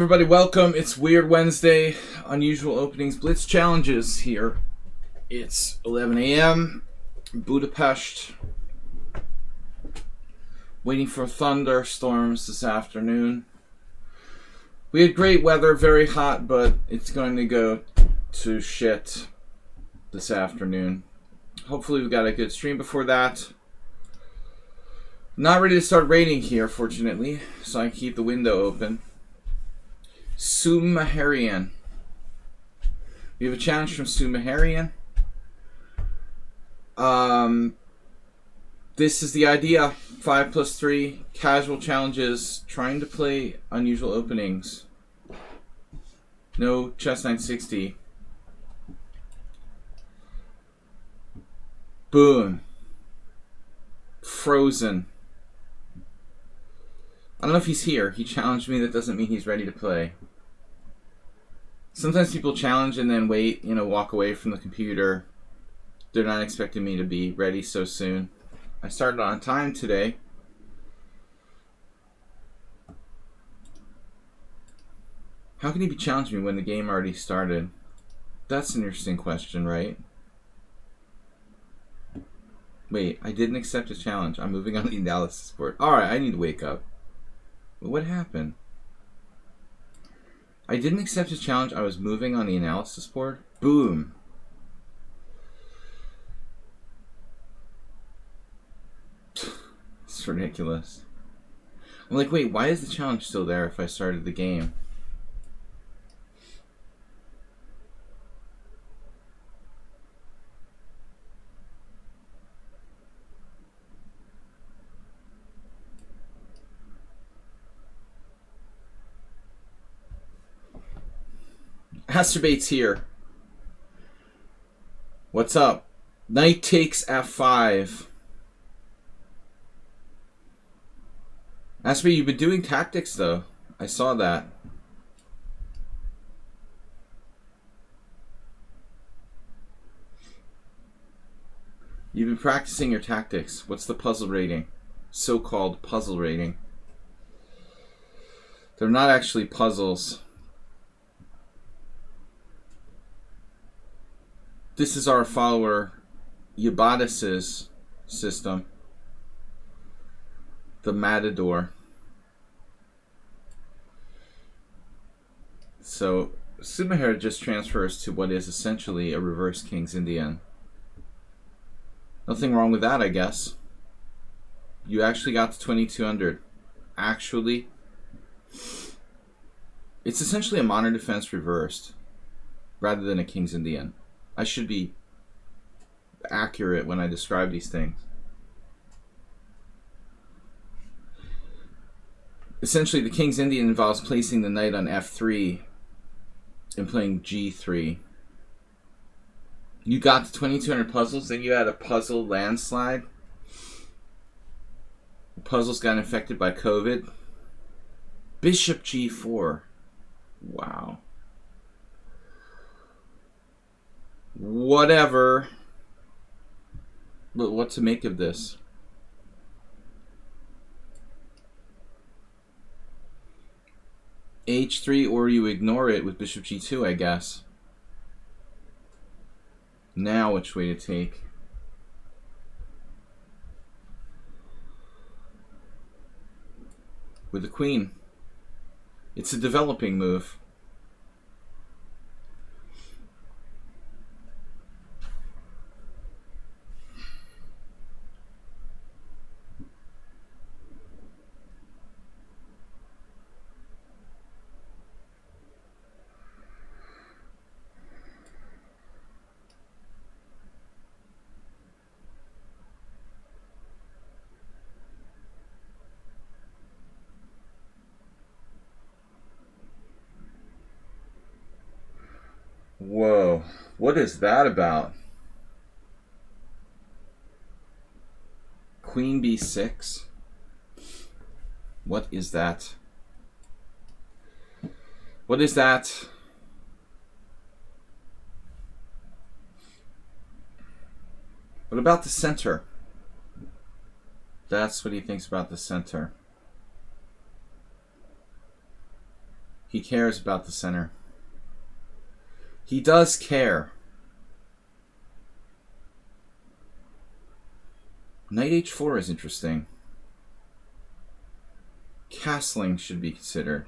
Everybody, welcome. It's Weird Wednesday. Unusual openings, Blitz challenges here. It's 11 a.m. Budapest. Waiting for thunderstorms this afternoon. We had great weather, very hot, but it's going to go to shit this afternoon. Hopefully we got a good stream before that. Not ready to start raining here, fortunately, so I can keep the window open. Sumaharian. We have a challenge from Sumaharian. This is the idea. 5+3 casual challenges, trying to play unusual openings. No chess 960. Boom. Frozen. I don't know if he's here. He challenged me. That doesn't mean he's ready to play. Sometimes people challenge and then wait, walk away from the computer. They're not expecting me to be ready so soon. I started on time today. How can he be challenging me when the game already started? That's an interesting question, right? Wait, I didn't accept a challenge. I'm moving on the analysis board. Alright, I need to wake up. What happened? I didn't accept his challenge. I was moving on the analysis board. Boom. It's ridiculous. I'm like, wait, why is the challenge still there if I started the game? Masturbates here. What's up? Knight takes f5. Masturbate, you've been doing tactics though. I saw that. You've been practicing your tactics. What's the puzzle rating? So-called puzzle rating. They're not actually puzzles. This is our follower Yabadis's system. The Matador. So Sumahara just transfers to what is essentially a reverse King's Indian. Nothing wrong with that, I guess. You actually got to 2200. Actually, it's essentially a modern defense reversed rather than a King's Indian. I should be accurate when I describe these things. Essentially, the King's Indian involves placing the knight on f3 and playing g3. You got to 2200 puzzles, then you had a puzzle landslide. The puzzles got infected by COVID. Bishop g4. Wow. Whatever. But what to make of this? H3, or you ignore it with bishop g2, I guess. Now which way to take? With the queen. It's a developing move. Whoa, what is that about? Queen b6? What is that? What is that? What about the center? That's what he thinks about the center. He cares about the center. He does care. Knight h4 is interesting. Castling should be considered.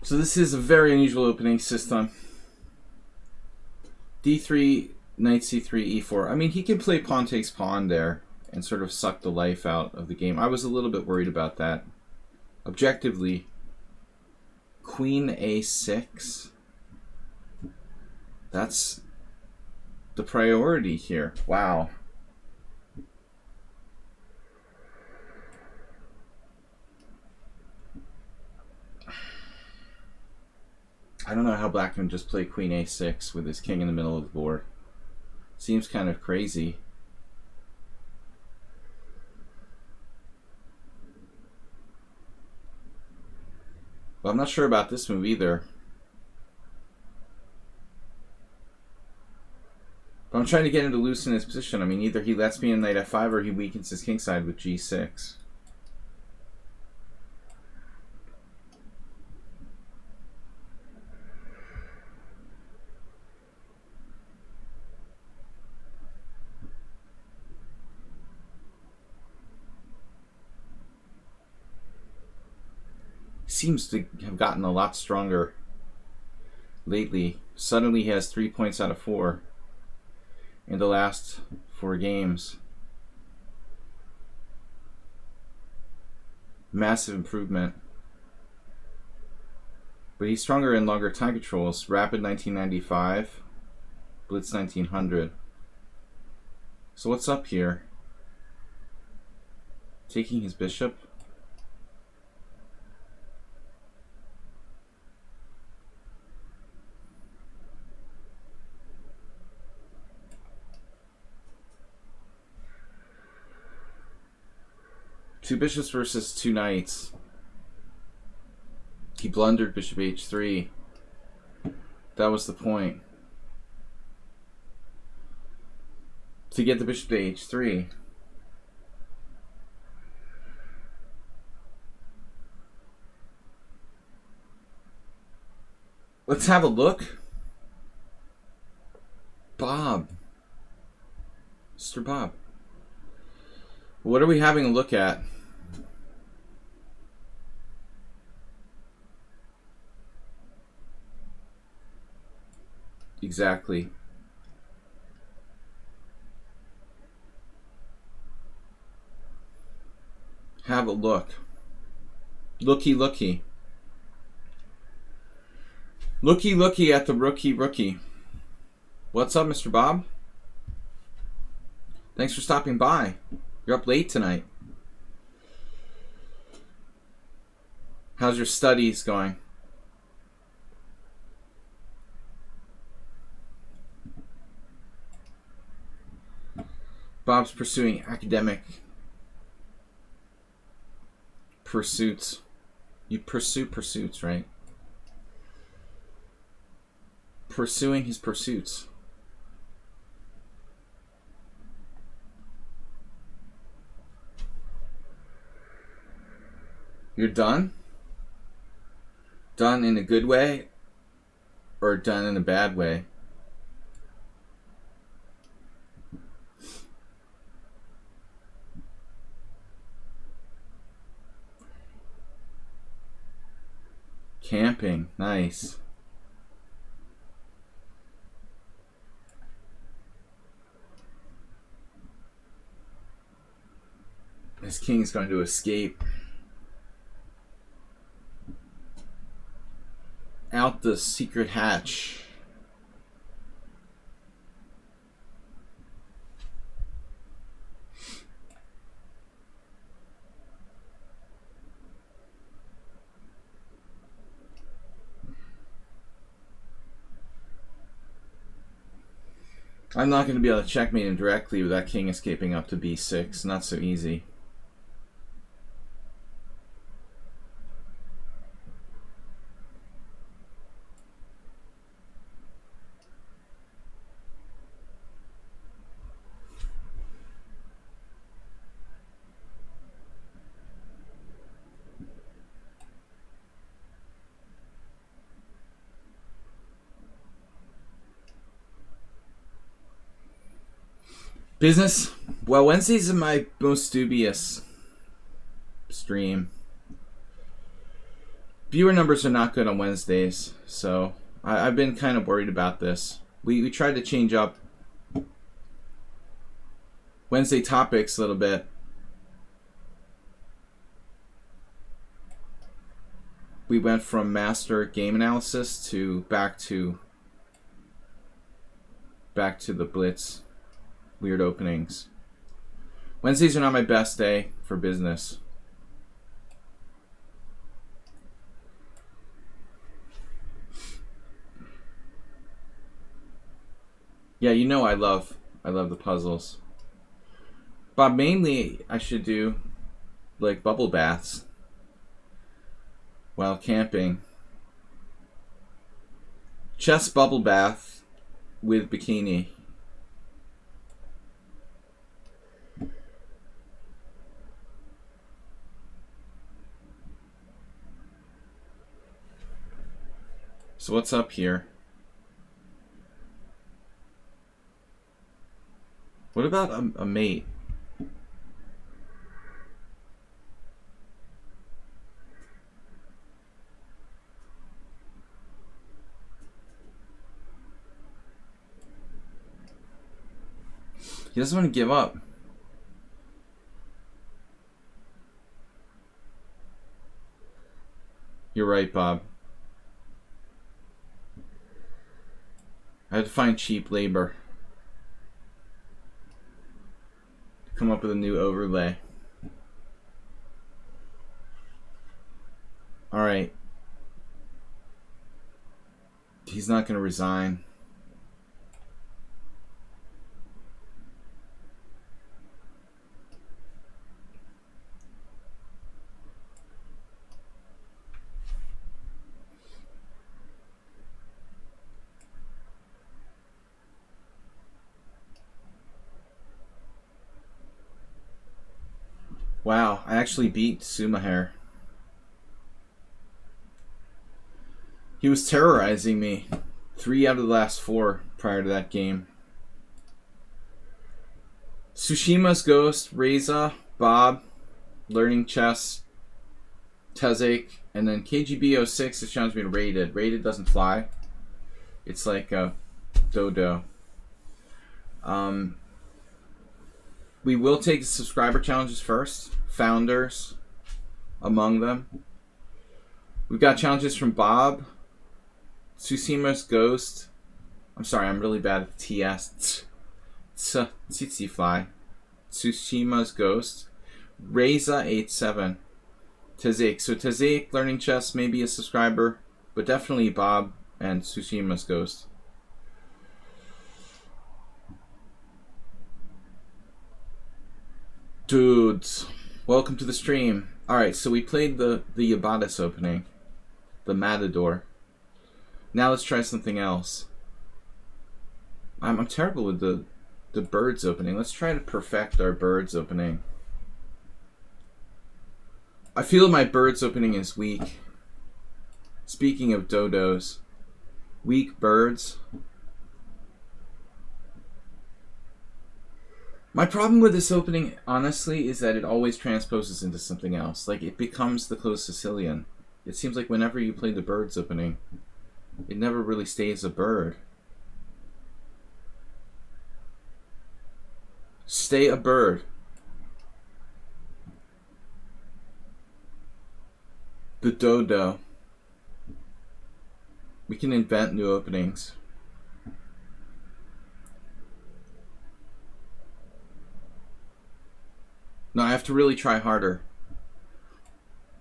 So this is a very unusual opening system. D3, knight c3, e4. I mean, he can play pawn takes pawn there and sort of suck the life out of the game. I was a little bit worried about that. Objectively, queen a6. That's the priority here. Wow. I don't know how black can just play queen a6 with his king in the middle of the board. Seems kind of crazy. But I'm not sure about this move either. But I'm trying to get him to loosen his position. I mean, either he lets me in knight f5 or he weakens his kingside with g6. Seems to have gotten a lot stronger lately. Suddenly he has 3 points out of 4 in the last 4 games. Massive improvement. But he's stronger in longer time controls. Rapid 1995, Blitz 1900. So what's up here? Taking his bishop? Two bishops versus two knights. He blundered bishop h3. That was the point. To get the bishop to h3. Let's have a look. Bob. Mr. Bob. What are we having a look at? Exactly. Have a look. Looky, looky. Looky, looky at the rookie. What's up, Mr. Bob? Thanks for stopping by. You're up late tonight. How's your studies going? Bob's pursuing academic pursuits. You pursue pursuits, right? Pursuing his pursuits. You're done? Done in a good way or done in a bad way? Camping, nice. His king's going to escape. Out the secret hatch. I'm not going to be able to checkmate him directly with that king escaping up to b6. Not so easy. Business? Well, Wednesdays are my most dubious stream. Viewer numbers are not good on Wednesdays, so I've been kind of worried about this. We tried to change up Wednesday topics a little bit. We went from master game analysis to back to the Blitz. Weird openings. Wednesdays are not my best day for business. Yeah, you know I love the puzzles. But mainly I should do like bubble baths while camping. Chess bubble bath with bikini. So what's up here? What about a mate? He doesn't want to give up. You're right, Bob. I had to find cheap labor. Come up with a new overlay. Alright. He's not going to resign. Wow, I actually beat Sumaher. He was terrorizing me 3 out of the last 4 prior to that game. Tsushima's Ghost, Reza, Bob, Learning Chess, Tezek, and then KGB 06 is challenged me to Rated. Rated doesn't fly. It's like a dodo. We will take the subscriber challenges first. Founders among them. We've got challenges from Bob, Tsushima's Ghost. I'm sorry, I'm really bad at TS. Tsitsi Fly. Tsushima's Ghost. Reza87. Tezek. So Tezek, Learning Chess, maybe a subscriber, but definitely Bob and Tsushima's Ghost. Dudes, welcome to the stream. Alright, so we played the Yabatis opening. The Matador. Now let's try something else. I'm terrible with the birds opening. Let's try to perfect our birds opening. I feel my birds opening is weak. Speaking of dodos, weak birds. My problem with this opening, honestly, is that it always transposes into something else. Like, it becomes the closed Sicilian. It seems like whenever you play the birds opening, it never really stays a bird. Stay a bird. The dodo. We can invent new openings. No, I have to really try harder.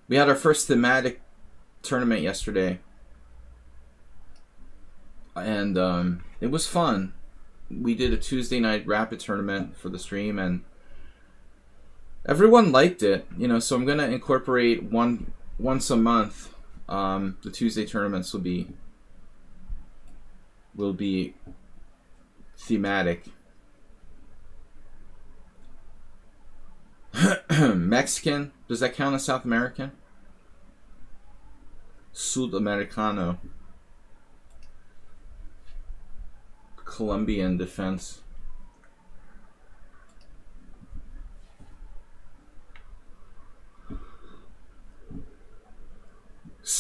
We had our first thematic tournament yesterday. And it was fun. We did a Tuesday night rapid tournament for the stream, and everyone liked it. You know, so I'm gonna incorporate once a month. The Tuesday tournaments will be thematic. Mexican, does that count as South American? Sudamericano. Colombian defense.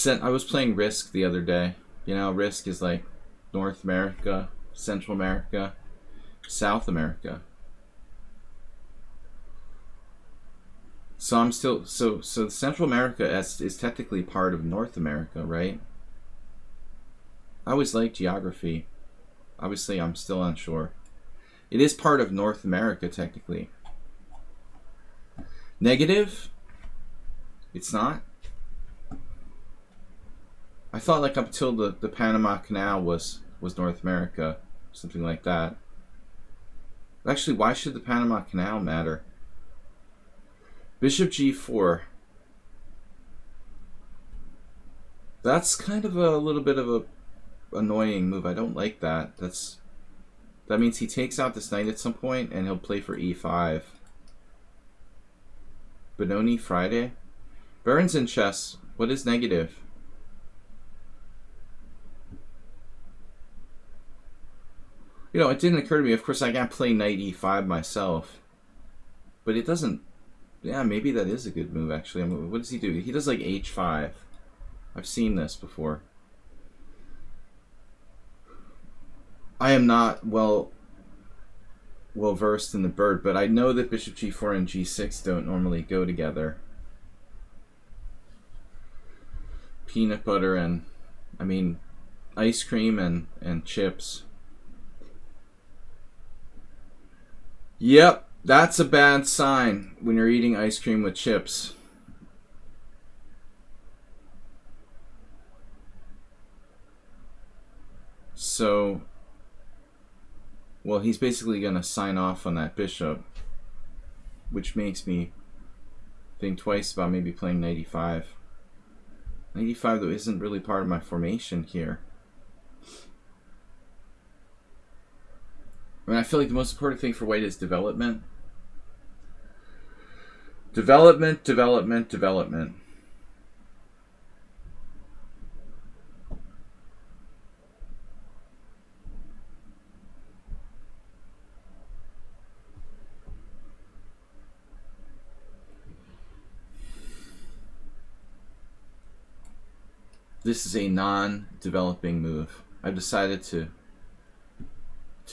I was playing Risk the other day. You know, Risk is like North America, Central America, South America. So I'm still so Central America is technically part of North America, right? I always like geography. Obviously, I'm still unsure. It is part of North America, technically. Negative? It's not? I thought like up till the Panama Canal was North America. Something like that. Actually, why should the Panama Canal matter? Bishop g4. That's kind of a little bit of a annoying move. I don't like that. That means he takes out this knight at some point and he'll play for e5. Benoni Friday. Baron's in chess. What is negative? You know, it didn't occur to me. Of course, I can't play knight e5 myself. But it doesn't... Yeah, maybe that is a good move, actually. I mean, what does he do? He does like h5. I've seen this before. I am not well versed in the bird, but I know that bishop g4 and g6 don't normally go together. Peanut butter and, I mean, ice cream and chips. Yep, that's a bad sign when you're eating ice cream with chips. So, well, he's basically going to sign off on that bishop, which makes me think twice about maybe playing knight e5. Knight e5, though, isn't really part of my formation here. I mean, I feel like the most important thing for white is development. Development, development, development. This is a non-developing move. I've decided to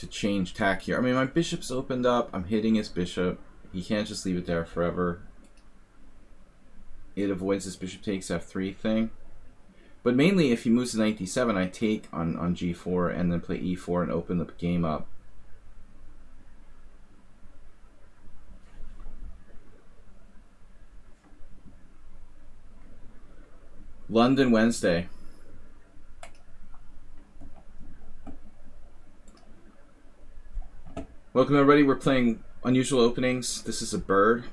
change tack here. I mean, my bishop's opened up. I'm hitting his bishop. He can't just leave it there forever. It avoids this bishop takes f3 thing. But mainly, if he moves to knight d7, I take on g4 and then play e4 and open the game up. London Wednesday. Welcome everybody, we're playing Unusual Openings. This is a bird.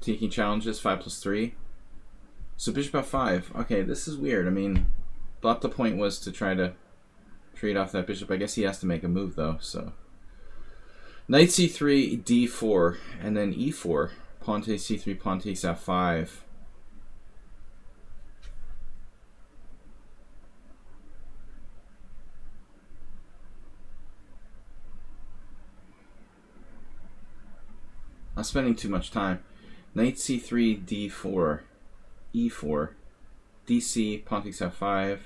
Taking challenges, 5+3. So bishop f5. Okay, this is weird. I mean, thought the point was to try to trade off that bishop. I guess he has to make a move though, so. Knight c3, d4, and then e4. Pawn takes c3, pawn takes f5. I'm spending too much time. Knight c3, d4, e4, dc, pawn takes f5,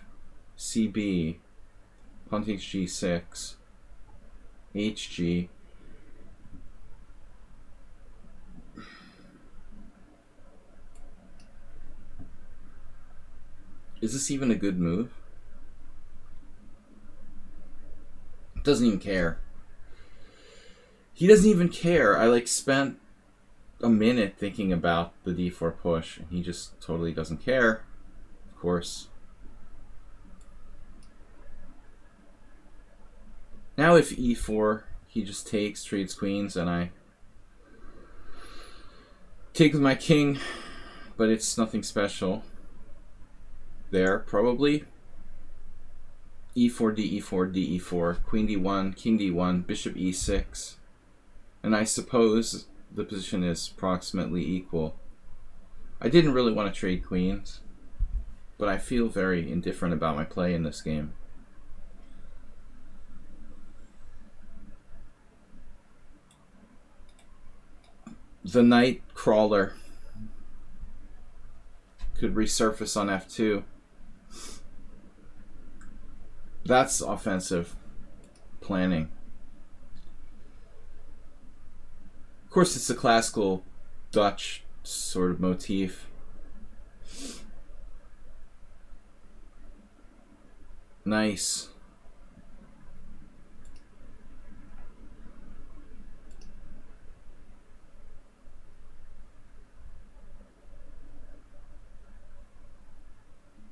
cb, pawn takes g6, hg. Is this even a good move? Doesn't even care. He doesn't even care. I like spent a minute thinking about the d4 push, and he just totally doesn't care. Of course. Now if e4, he just takes, trades queens, and I take with my king, but it's nothing special. There, probably. e4, d4, d4, queen d1, king d1, bishop e6. And I suppose the position is approximately equal. I didn't really want to trade queens, but I feel very indifferent about my play in this game. The knight crawler could resurface on f2. That's offensive planning. Of course, it's a classical Dutch sort of motif. Nice.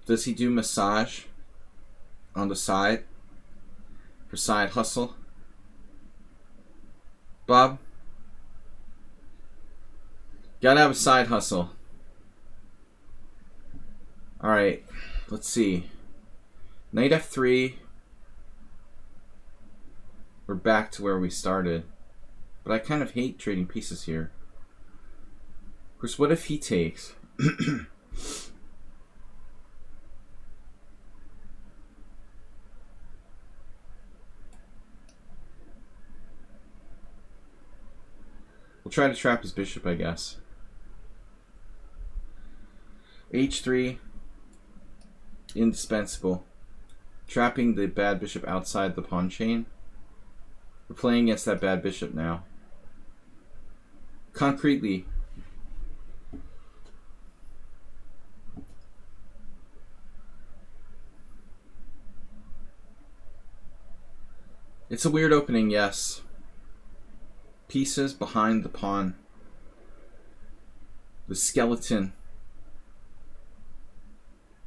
Does he do massage on the side for side hustle? Bob? Gotta have a side hustle. Alright, let's see. Knight f3. We're back to where we started. But I kind of hate trading pieces here. Of course, what if he takes? We'll try to trap his bishop, I guess. h3. Indispensable. Trapping the bad bishop outside the pawn chain. We're playing against that bad bishop now. Concretely, it's a weird opening, yes. Pieces behind the pawn. The skeleton.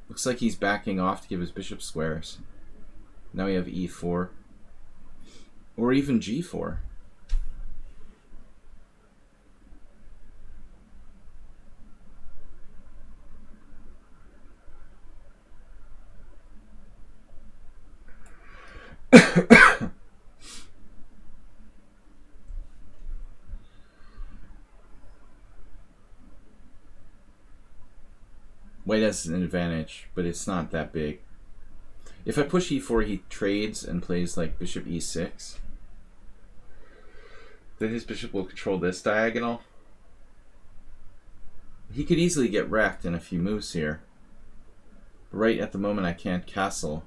Looks like he's backing off to give his bishop squares. Now we have e4. Or even g4. White has an advantage, but it's not that big. If I push e4, he trades and plays like bishop e6. Then his bishop will control this diagonal. He could easily get wrecked in a few moves here. But right at the moment I can't castle.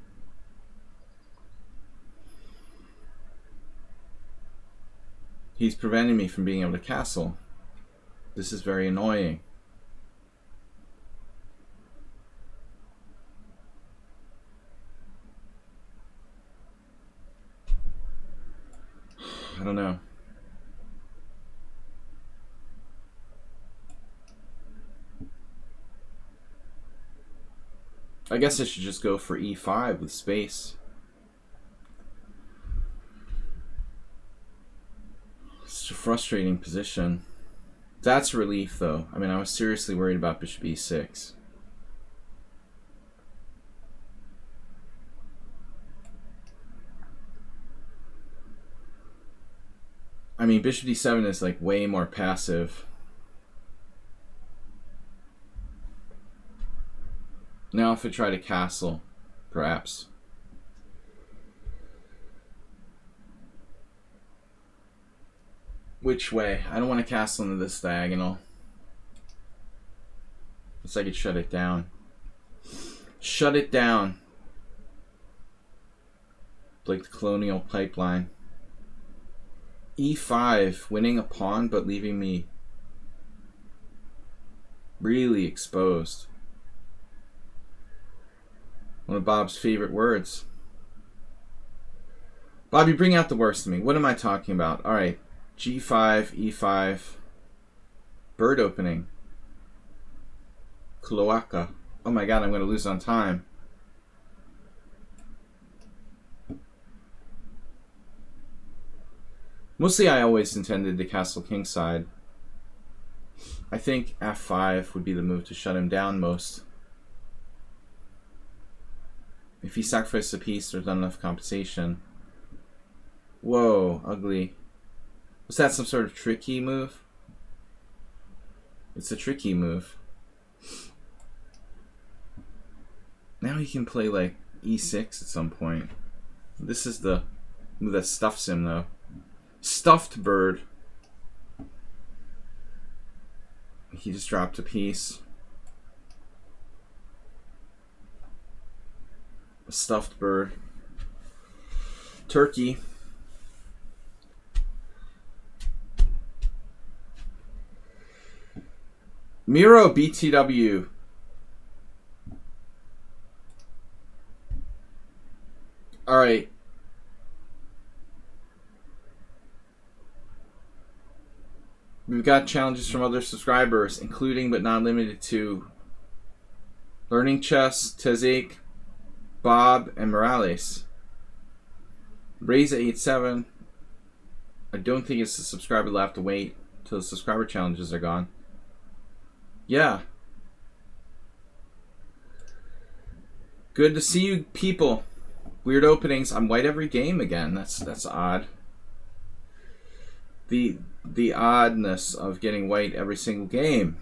He's preventing me from being able to castle. This is very annoying. I don't know. I guess I should just go for e5 with space. It's a frustrating position. That's a relief, though. I mean, I was seriously worried about bishop e6. I mean, bishop d7 is like way more passive. Now if I try to castle, perhaps. Which way? I don't want to castle into this diagonal. Guess I could shut it down. Shut it down. Like the colonial pipeline. e5, winning a pawn but leaving me really exposed. One of Bob's favorite words. Bob, you bring out the worst in me. What am I talking about? All right. G5, E5. Bird opening. Cloaca. Oh my god, I'm going to lose on time. Mostly I always intended the castle king side. I think F5 would be the move to shut him down most. If he sacrifices a piece, there's not enough compensation. Whoa, ugly. Was that some sort of tricky move? It's a tricky move. Now he can play like E6 at some point. This is the move that stuffs him though. Stuffed bird. He just dropped a piece. A stuffed bird. Turkey. Miro BTW. All right. We've got challenges from other subscribers, including but not limited to Learning Chess, Tezik, Bob, and Morales. Raise at 8-7. I don't think it's the subscriber will have to wait till the subscriber challenges are gone. Yeah. Good to see you people. Weird openings. I'm white every game again. That's odd. The oddness of getting white every single game.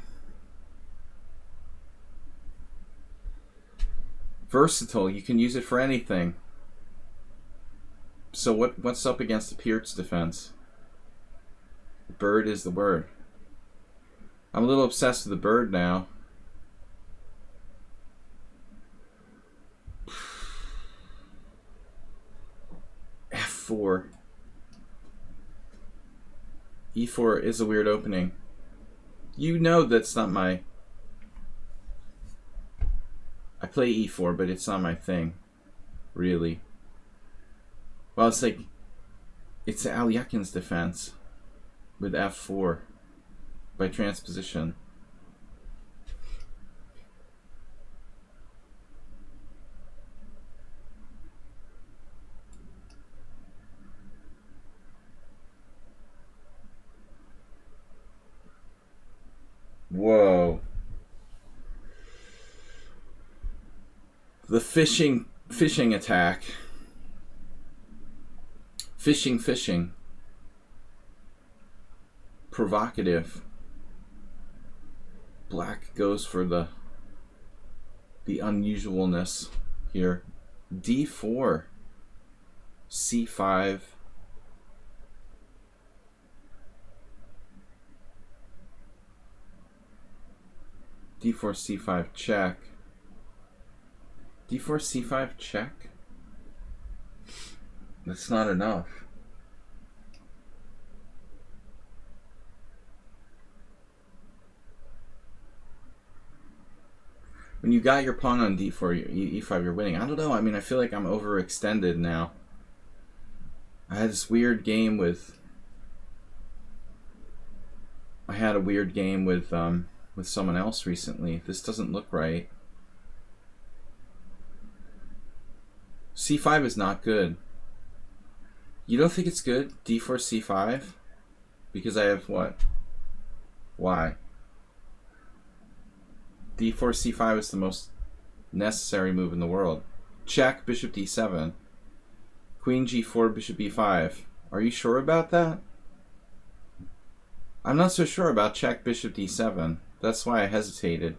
Versatile. You can use it for anything. So what's up against the Pierce defense? Bird is the word. I'm a little obsessed with the bird now. F4. E4 is a weird opening. You know that's not my... I play E4, but it's not my thing. Really. Well, it's like... It's Alyakin's defense. With F4. By transposition. Whoa. The fishing attack. Fishing. Provocative. Black goes for the unusualness here. D4. C5. D4, C5, check. D4, C5, check? That's not enough. When you got your pawn on D4, E5, you're winning. I don't know. I mean, I feel like I'm overextended now. I had this weird game with... I had a weird game with someone else recently. This doesn't look right. C5 is not good. You don't think it's good? D4, C5? Because I have what? Why? D4, C5 is the most necessary move in the world. Check, bishop D7. Queen G4, bishop B5. Are you sure about that? I'm not so sure about check, bishop D7. That's why I hesitated.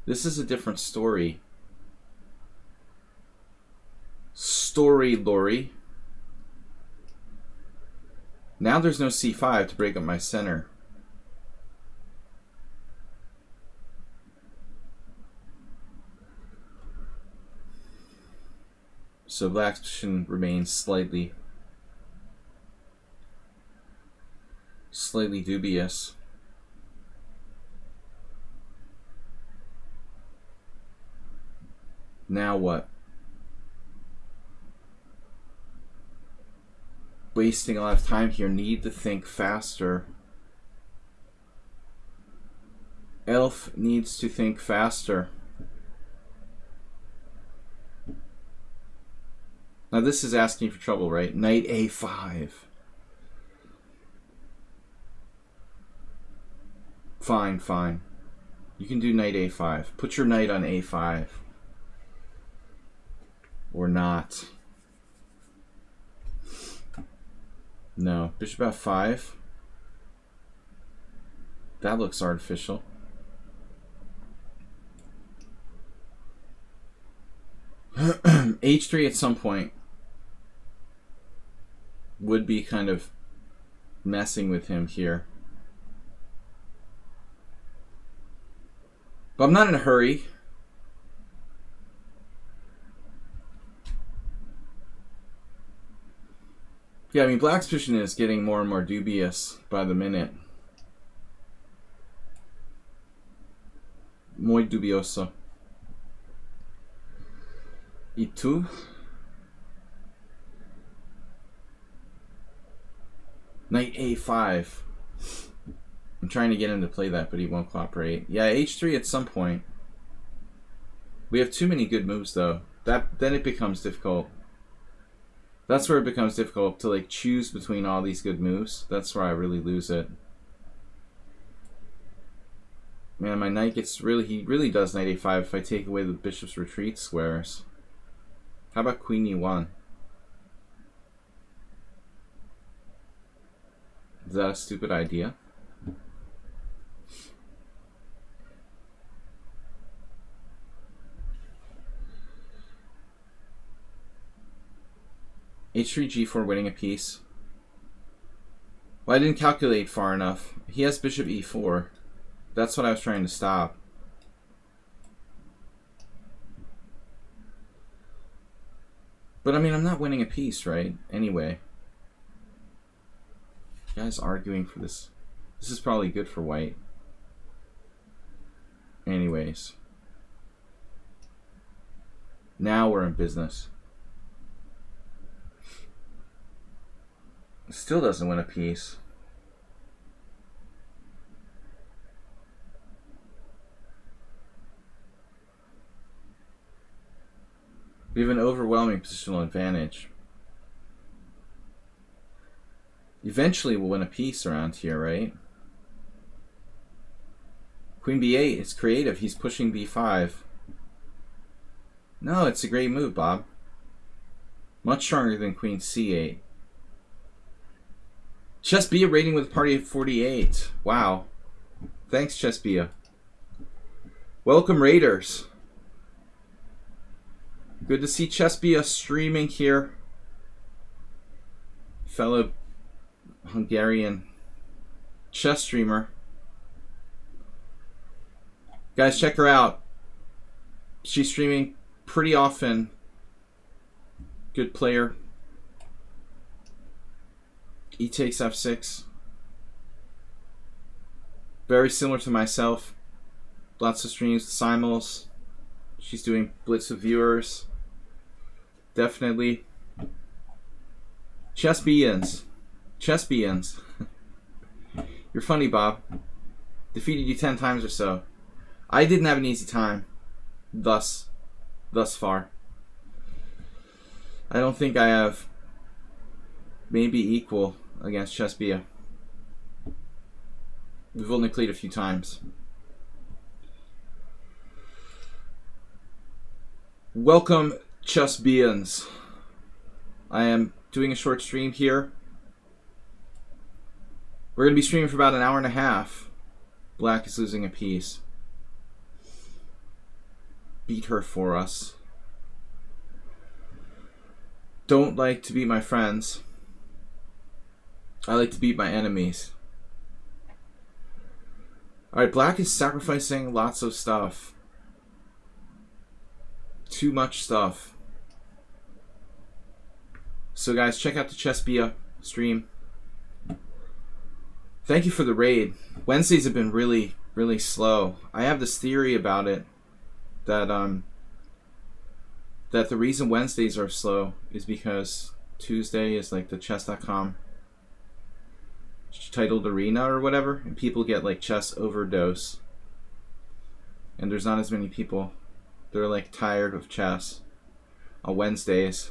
This is a different story. Story, Lori. Now there's no C5 to break up my center. So black's position remains slightly dubious. Now what? Wasting a lot of time here. Need to think faster. Elf needs to think faster. Now this is asking for trouble, right? Knight A5. Fine, fine. You can do knight A5. Put your knight on A5. Or not. No. Bishop F5. That looks artificial. H3 at some point would be kind of messing with him here. But I'm not in a hurry. Yeah, I mean, Black's position is getting more and more dubious by the minute. Muy dubioso. E2. Knight A5. I'm trying to get him to play that, but he won't cooperate. Yeah, H3 at some point. We have too many good moves, though. Then it becomes difficult. That's where it becomes difficult to like choose between all these good moves. That's where I really lose it. Man, my knight gets really... He really does knight A5 if I take away the bishop's retreat squares. How about queen E1? Is that a stupid idea? H3, G4 winning a piece. Well, I didn't calculate far enough. He has bishop E4. That's what I was trying to stop. But I mean, I'm not winning a piece, right? Anyway. You guys arguing for this. This is probably good for white. Anyways. Now we're in business. Still doesn't win a piece. We have an overwhelming positional advantage. Eventually we'll win a piece around here, right? Queen B8, it's creative. He's pushing B5. No, it's a great move, Bob. Much stronger than Queen C8. Chessbia rating with a party of 48. Wow. Thanks, Chessbia. Welcome, Raiders. Good to see Chessbia streaming here. Fellow Hungarian chess streamer. Guys, check her out. She's streaming pretty often. Good player. E takes F6. Very similar to myself. Lots of streams, simuls. She's doing Blitz with viewers. Definitely. Chessbians. Chessbians. You're funny, Bob. Defeated you 10 times or so. I didn't have an easy time. Thus far. I don't think I have maybe equal against Chessbia. We've only played a few times. Welcome, Chessbians. I am doing a short stream here. We're going to be streaming for about an hour and a half. Black is losing a piece. Beat her for us. Don't like to beat my friends. I like to beat my enemies. Alright, Black is sacrificing lots of stuff. Too much stuff. So guys, check out the Chessbia stream. Thank you for the raid. Wednesdays have been really, really slow. I have this theory about it that that the reason Wednesdays are slow is because Tuesday is like the chess.com titled arena or whatever, and people get like chess overdose. And there's not as many people. They're like tired of chess on Wednesdays.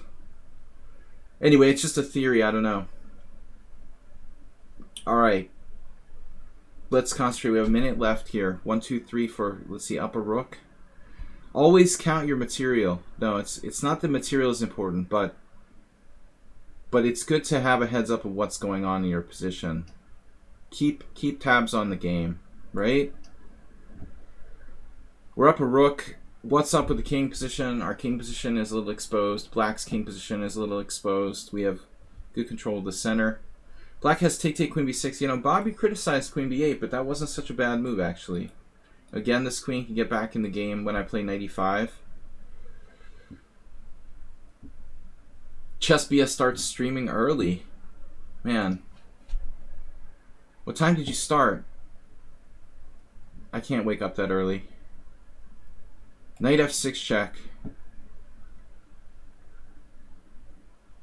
Anyway, it's just a theory. I don't know. Alright. Let's concentrate. We have a minute left here. 1, 2, 3 for, let's see, up a rook. Always count your material. No, it's not that material is important, but it's good to have a heads up of what's going on in your position. Keep tabs on the game, right? We're up a rook. What's up with the king position? Our king position is a little exposed. Black's king position is a little exposed. We have good control of the center. Black has take, queen b6. You know, Bobby criticized queen b8, but that wasn't such a bad move, actually. Again, this queen can get back in the game when I play knight e5. Chess BS starts streaming early. Man. What time did you start? I can't wake up that early. Knight f6 check.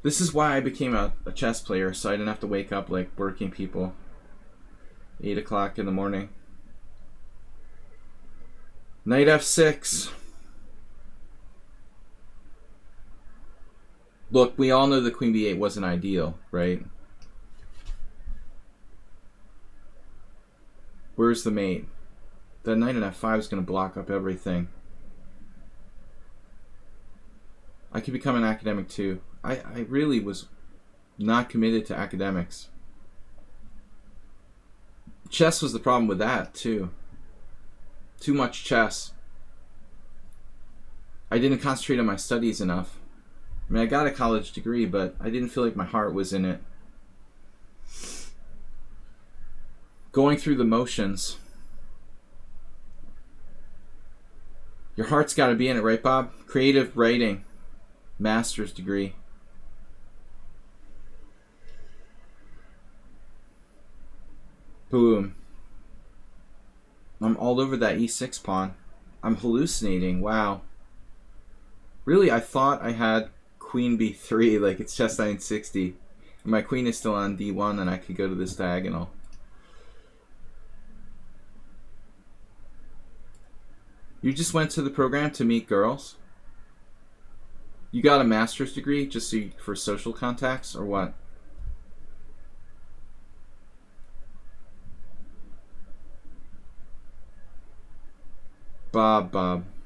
This is why I became a chess player, so I didn't have to wake up like working people. 8 o'clock in the morning. Knight f6. Look, we all know the queen b8 wasn't ideal, right? Where's the mate? That knight in f5 is going to block up everything. I could become an academic too. I really was not committed to academics. Chess was the problem with that too. Too much chess. I didn't concentrate on my studies enough. I mean, I got a college degree, but I didn't feel like my heart was in it. Going through the motions. Your heart's got to be in it, right, Bob? Creative writing. Master's degree. Boom. I'm all over that e6 pawn. I'm hallucinating. Wow. Really, I thought I had queen b3, like it's chess 960. And my queen is still on d1 and I could go to this diagonal. You just went to the program to meet girls? You got a master's degree just for social contacts or what? Bob,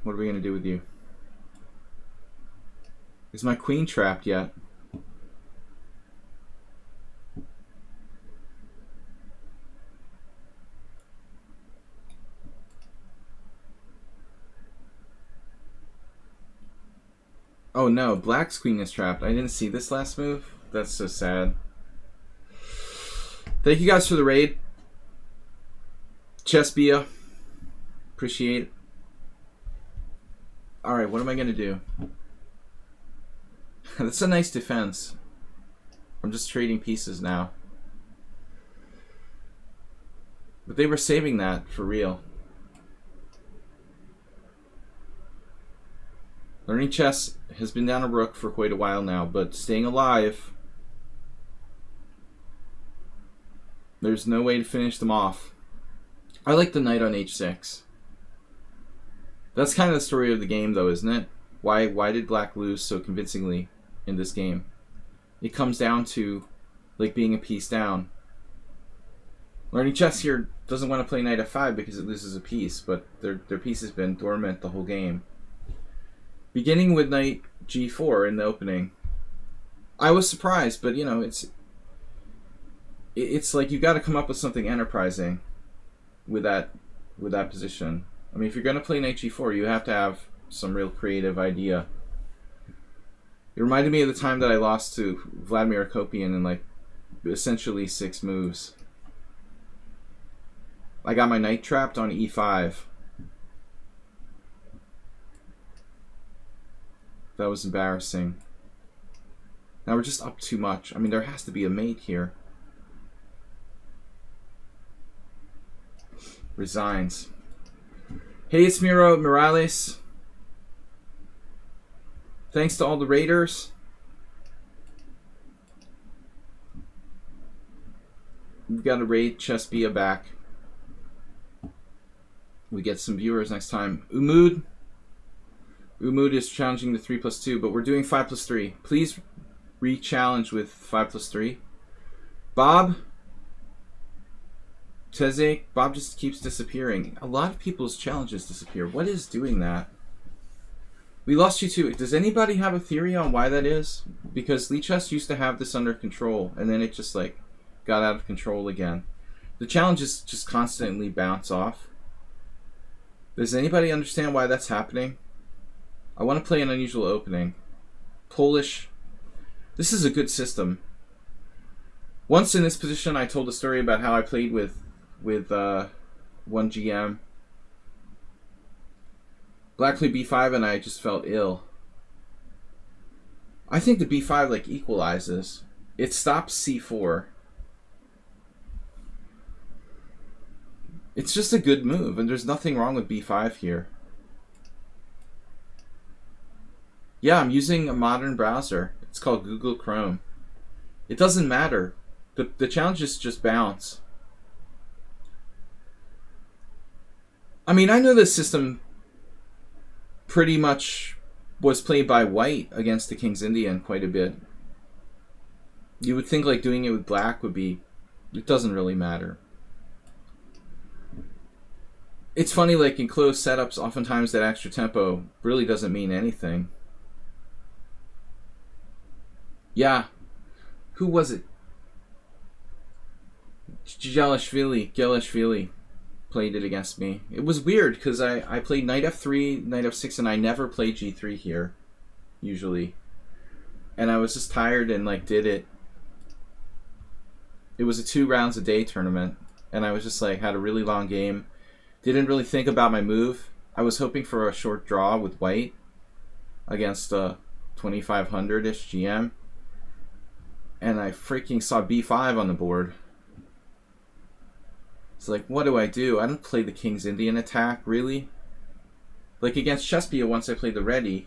what are we going to do with you? Is my queen trapped yet? Oh no, Black's queen is trapped. I didn't see this last move. That's so sad. Thank you guys for the raid. Chessbia. Appreciate it. Alright, what am I going to do? That's a nice defense. I'm just trading pieces now. But they were saving that for real. Learning chess has been down a rook for quite a while now, but staying alive, there's no way to finish them off. I like the knight on h6. That's kind of the story of the game, though, isn't it? Why did Black lose so convincingly in this game? It comes down to like being a piece down. Learning chess here doesn't want to play knight f5 because it loses a piece, but their piece has been dormant the whole game. Beginning with knight g4 in the opening, I was surprised, but you know, it's like you got to come up with something enterprising with that position. I mean, if you're going to play knight g4, you have to have some real creative idea. It reminded me of the time that I lost to Vladimir Akopian in like essentially 6 moves. I got my knight trapped on e5. That was embarrassing. Now we're just up too much. I mean, there has to be a mate here. Resigns. Hey, it's Miro Morales. Thanks to all the raiders. We've got to raid Chessbia back. We get some viewers next time. Umud is challenging the 3+2, but we're doing 5+3. Please re-challenge with 5+3. Bob Tezek, Bob just keeps disappearing. A lot of people's challenges disappear. What is doing that? We lost you too. Does anybody have a theory on why that is? Because lichess used to have this under control, and then it just like got out of control again. The challenges just constantly bounce off. Does anybody understand why that's happening? I want to play an unusual opening. Polish. This is a good system. Once in this position, I told a story about how I played with one GM. Black played b5 and I just felt ill. I think the b5 like equalizes. It stops c4. It's just a good move, and there's nothing wrong with b5 here. Yeah, I'm using a modern browser. It's called Google Chrome. It doesn't matter. The challenges just bounce. I mean, I know this system pretty much was played by white against the King's Indian quite a bit. You would think like doing it with black would be... It doesn't really matter. It's funny, like in closed setups, oftentimes that extra tempo really doesn't mean anything. Yeah. Who was it? Gelashvili played it against me. It was weird because I played knight f3, knight f6, and I never played g3 here, usually. And I was just tired and like did it. It was a 2 rounds a day tournament, and I was just like, had a really long game. Didn't really think about my move. I was hoping for a short draw with white against a 2500-ish GM. And I freaking saw b5 on the board. It's like, what do I do? I don't play the King's Indian attack, really. Like against Chessbia, once I played the ready.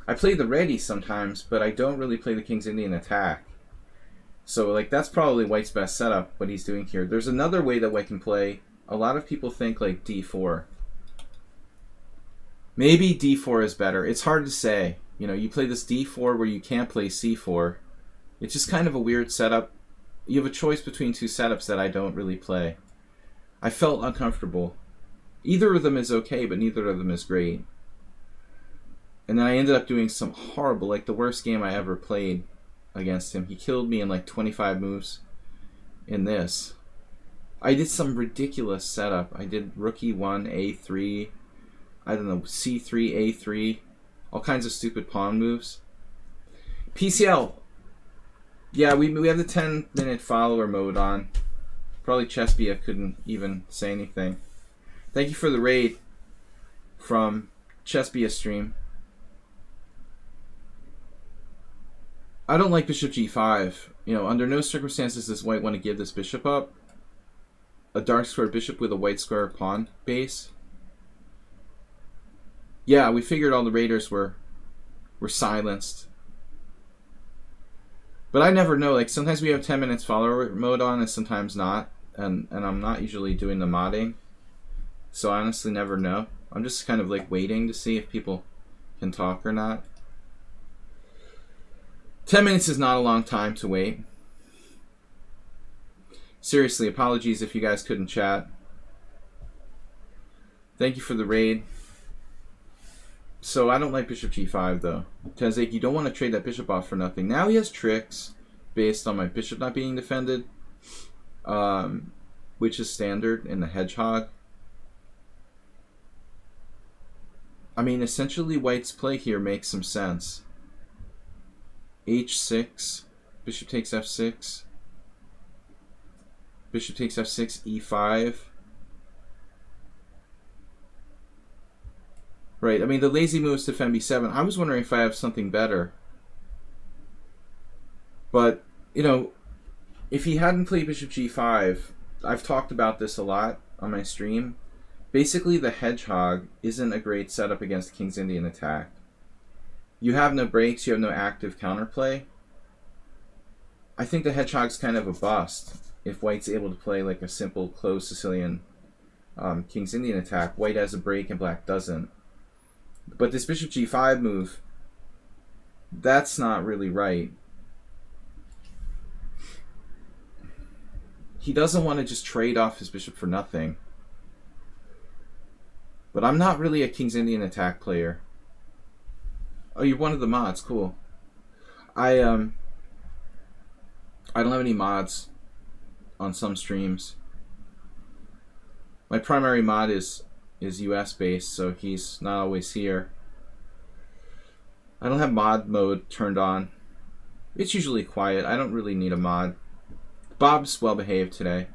I play the ready sometimes, but I don't really play the King's Indian attack. So like that's probably white's best setup, what he's doing here. There's another way that white can play. A lot of people think like d4. Maybe d4 is better. It's hard to say. You know, you play this d4 where you can't play c4. It's just kind of a weird setup. You have a choice between two setups that I don't really play. I felt uncomfortable. Either of them is okay, but neither of them is great. And then I ended up doing some horrible, like the worst game I ever played against him. He killed me in like 25 moves in this. I did some ridiculous setup. I did rook e1, a3, I don't know, c3, a3, all kinds of stupid pawn moves. PCL. Yeah, we have the 10-minute follower mode on. Probably Chessbia couldn't even say anything. Thank you for the raid from Chessbia stream. I don't like bishop g5. You know, under no circumstances does white want to give this bishop up. A dark square bishop with a white square pawn base. Yeah, we figured all the raiders were silenced. But I never know. Like sometimes we have 10 minutes follower mode on and sometimes not. And I'm not usually doing the modding. So I honestly never know. I'm just kind of like waiting to see if people can talk or not. 10 minutes is not a long time to wait. Seriously, apologies if you guys couldn't chat. Thank you for the raid. So I don't like bishop g5 though. Tezek, you don't want to trade that bishop off for nothing. Now he has tricks based on my bishop not being defended, which is standard in the hedgehog. I mean, essentially white's play here makes some sense. h6, bishop takes f6. Bishop takes f6, e5. Right, I mean, the lazy moves to defend b7. I was wondering if I have something better. But, you know, if he hadn't played bishop g5, I've talked about this a lot on my stream. Basically, the hedgehog isn't a great setup against King's Indian attack. You have no breaks, you have no active counterplay. I think the hedgehog's kind of a bust if white's able to play like a simple closed Sicilian King's Indian attack. White has a break and black doesn't. But this bishop g5 move, that's not really right. He doesn't want to just trade off his bishop for nothing. But I'm not really a King's Indian attack player. Oh, you're one of the mods. Cool. I don't have any mods on some streams. My primary mod is US based, so he's not always here. I don't have mod mode turned on. It's usually quiet. I don't really need a mod. Bob's well behaved today.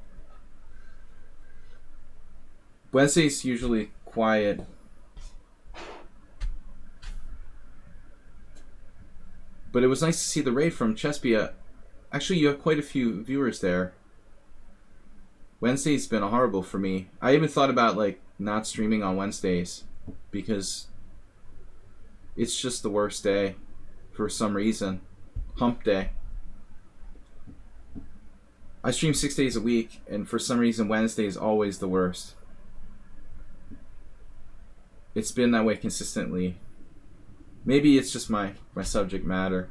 Wednesday's usually quiet. But it was nice to see the raid from Chespia. Actually, you have quite a few viewers there. Wednesday's been horrible for me. I even thought about like not streaming on Wednesdays because it's just the worst day for some reason. Hump day. I stream 6 days a week, and for some reason Wednesday is always the worst. It's been that way consistently. Maybe it's just my subject matter.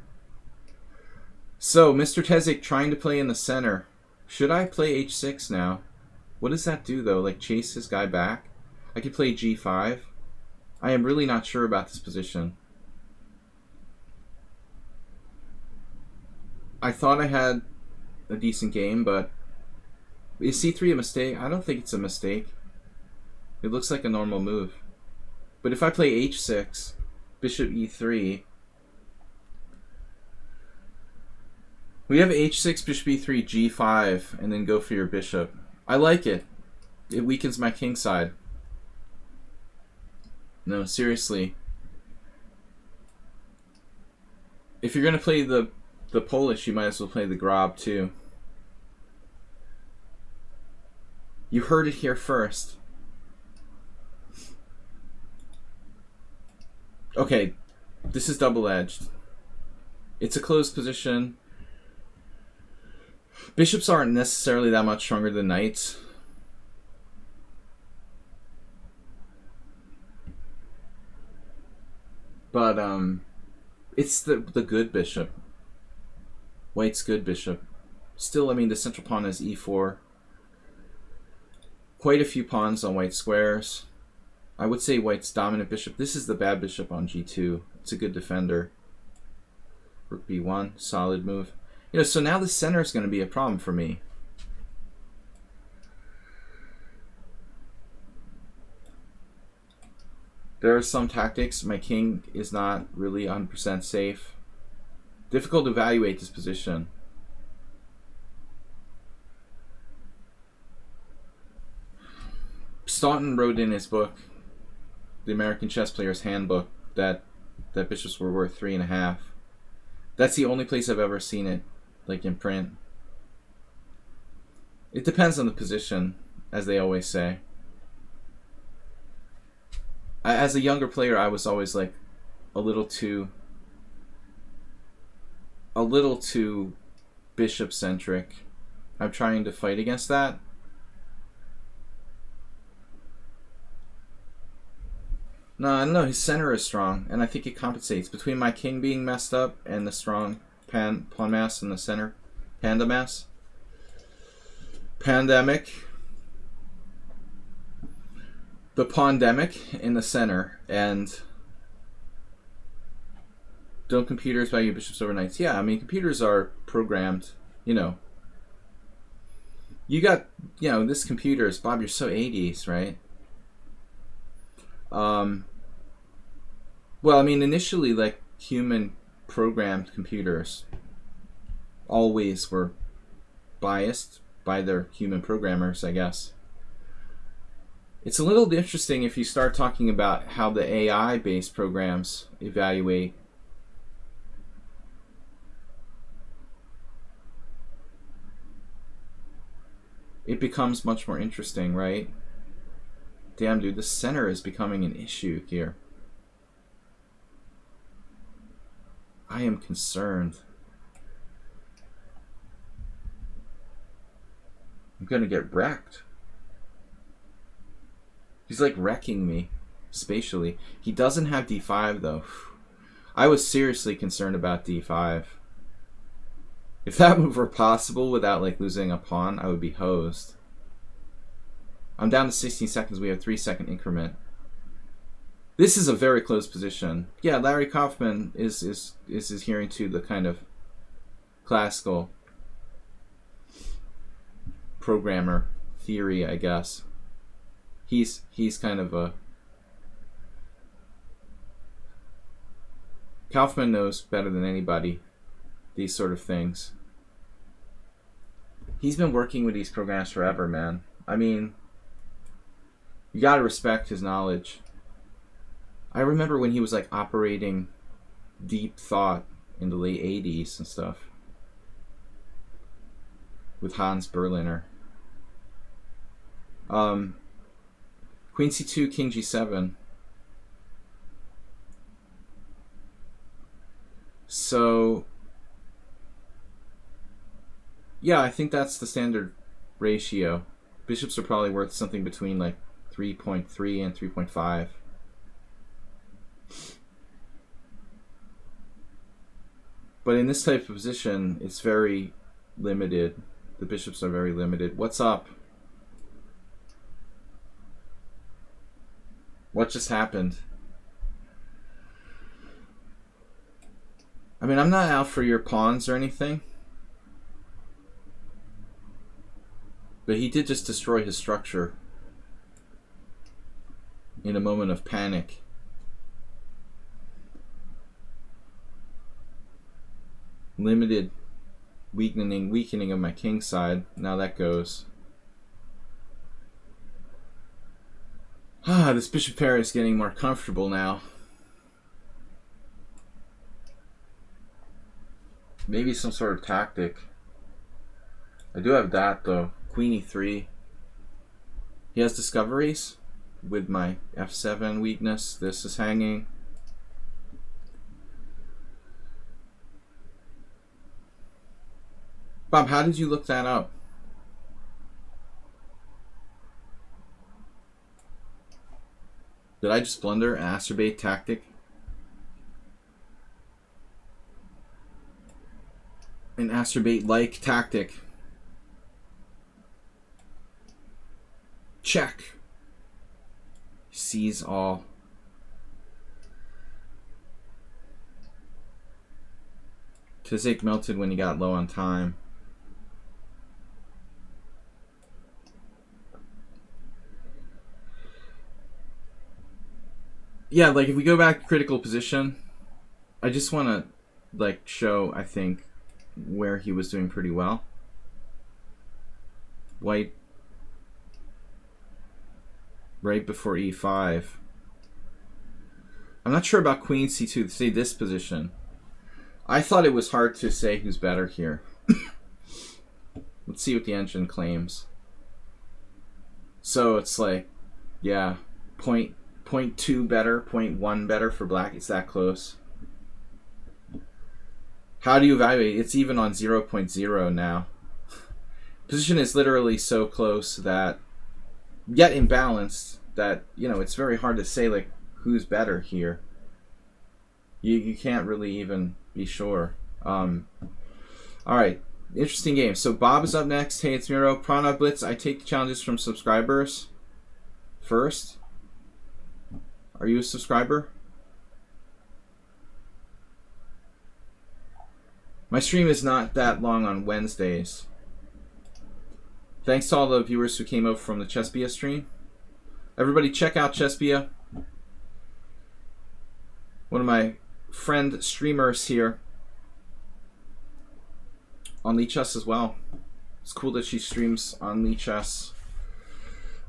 So, Mr. Tezik trying to play in the center. Should I play h6 now? What does that do, though? Like, chase this guy back? I could play g5. I am really not sure about this position. I thought I had a decent game, but is c3 a mistake? I don't think it's a mistake. It looks like a normal move. But if I play h6, bishop e3, we have h6, bishop e3, g5, and then go for your bishop. I like it. It weakens my king side. No, seriously. If you're going to play the Polish, you might as well play the Grob too. You heard it here first. Okay, this is double-edged. It's a closed position. Bishops aren't necessarily that much stronger than knights. But it's the good bishop. White's good bishop. Still, I mean, the central pawn is e4. Quite a few pawns on white squares. I would say white's dominant bishop. This is the bad bishop on g2. It's a good defender. Rook b1, solid move. You know, so now the center is going to be a problem for me. There are some tactics. My king is not really 100% safe. Difficult to evaluate this position. Staunton wrote in his book, The American Chess Player's Handbook, that bishops were worth 3.5. That's the only place I've ever seen it, like in print. It depends on the position, as they always say. As a younger player, I was always like a little too bishop centric. I'm trying to fight against that. No, I don't know. His center is strong, and I think it compensates between my king being messed up and the strong pawn mass in the center. Panda mass. Pandemic. The pandemic in the center, and don't computers value bishops over knights? Yeah, I mean, computers are programmed, you know. You got, you know, this computer is, Bob, you're so 80s, right? Well, I mean, initially, like, human programmed computers always were biased by their human programmers, I guess. It's a little interesting if you start talking about how the AI-based programs evaluate. It becomes much more interesting, right? Damn, dude, the center is becoming an issue here. I am concerned. I'm gonna get wrecked. He's like wrecking me spatially. He doesn't have d5 though. I was seriously concerned about d5. If that move were possible without like losing a pawn, I would be hosed. I'm down to 16 seconds. We have 3-second increment. This is a very close position. Yeah, Larry Kaufman is adhering to the kind of classical programmer theory, I guess. He's kind of a... Kaufman knows better than anybody these sort of things. He's been working with these programs forever, man. I mean, you gotta respect his knowledge. I remember when he was like operating Deep Thought in the late 80s and stuff with Hans Berliner. Queen c2, king g7. So yeah, I think that's the standard ratio. Bishops are probably worth something between like 3.3 and 3.5. But in this type of position, it's very limited. The bishops are very limited. What's up? What just happened? I mean, I'm not out for your pawns or anything. But he did just destroy his structure in a moment of panic. Limited weakening of my king side. Now that goes. This bishop pair is getting more comfortable now. Maybe some sort of tactic. I do have that though. Queen e3. He has discoveries with my f7 weakness. This is hanging. Bob, how did you look that up? Did I just blunder an acerbate tactic? An acerbate-like tactic. Check. Sees all. Tizik melted when he got low on time. Yeah, like if we go back to critical position, I just want to like show, I think, where he was doing pretty well. White right before e5. I'm not sure about queen c2 to say this position. I thought it was hard to say who's better here. Let's see what the engine claims. So it's like, yeah, 0.2 better, 0.1 better for black. It's that close. How do you evaluate? It's even on 0.0 now. Position is literally so close that, yet imbalanced, that, you know, it's very hard to say like who's better here. You can't really even be sure. All right, interesting game. So Bob is up next. Hey, it's Miro. Prana Blitz. I take the challenges from subscribers first. Are you a subscriber? My stream is not that long on Wednesdays. Thanks to all the viewers who came over from the Chespia stream. Everybody check out Chespia. One of my friend streamers here on lichess as well. It's cool that she streams on lichess.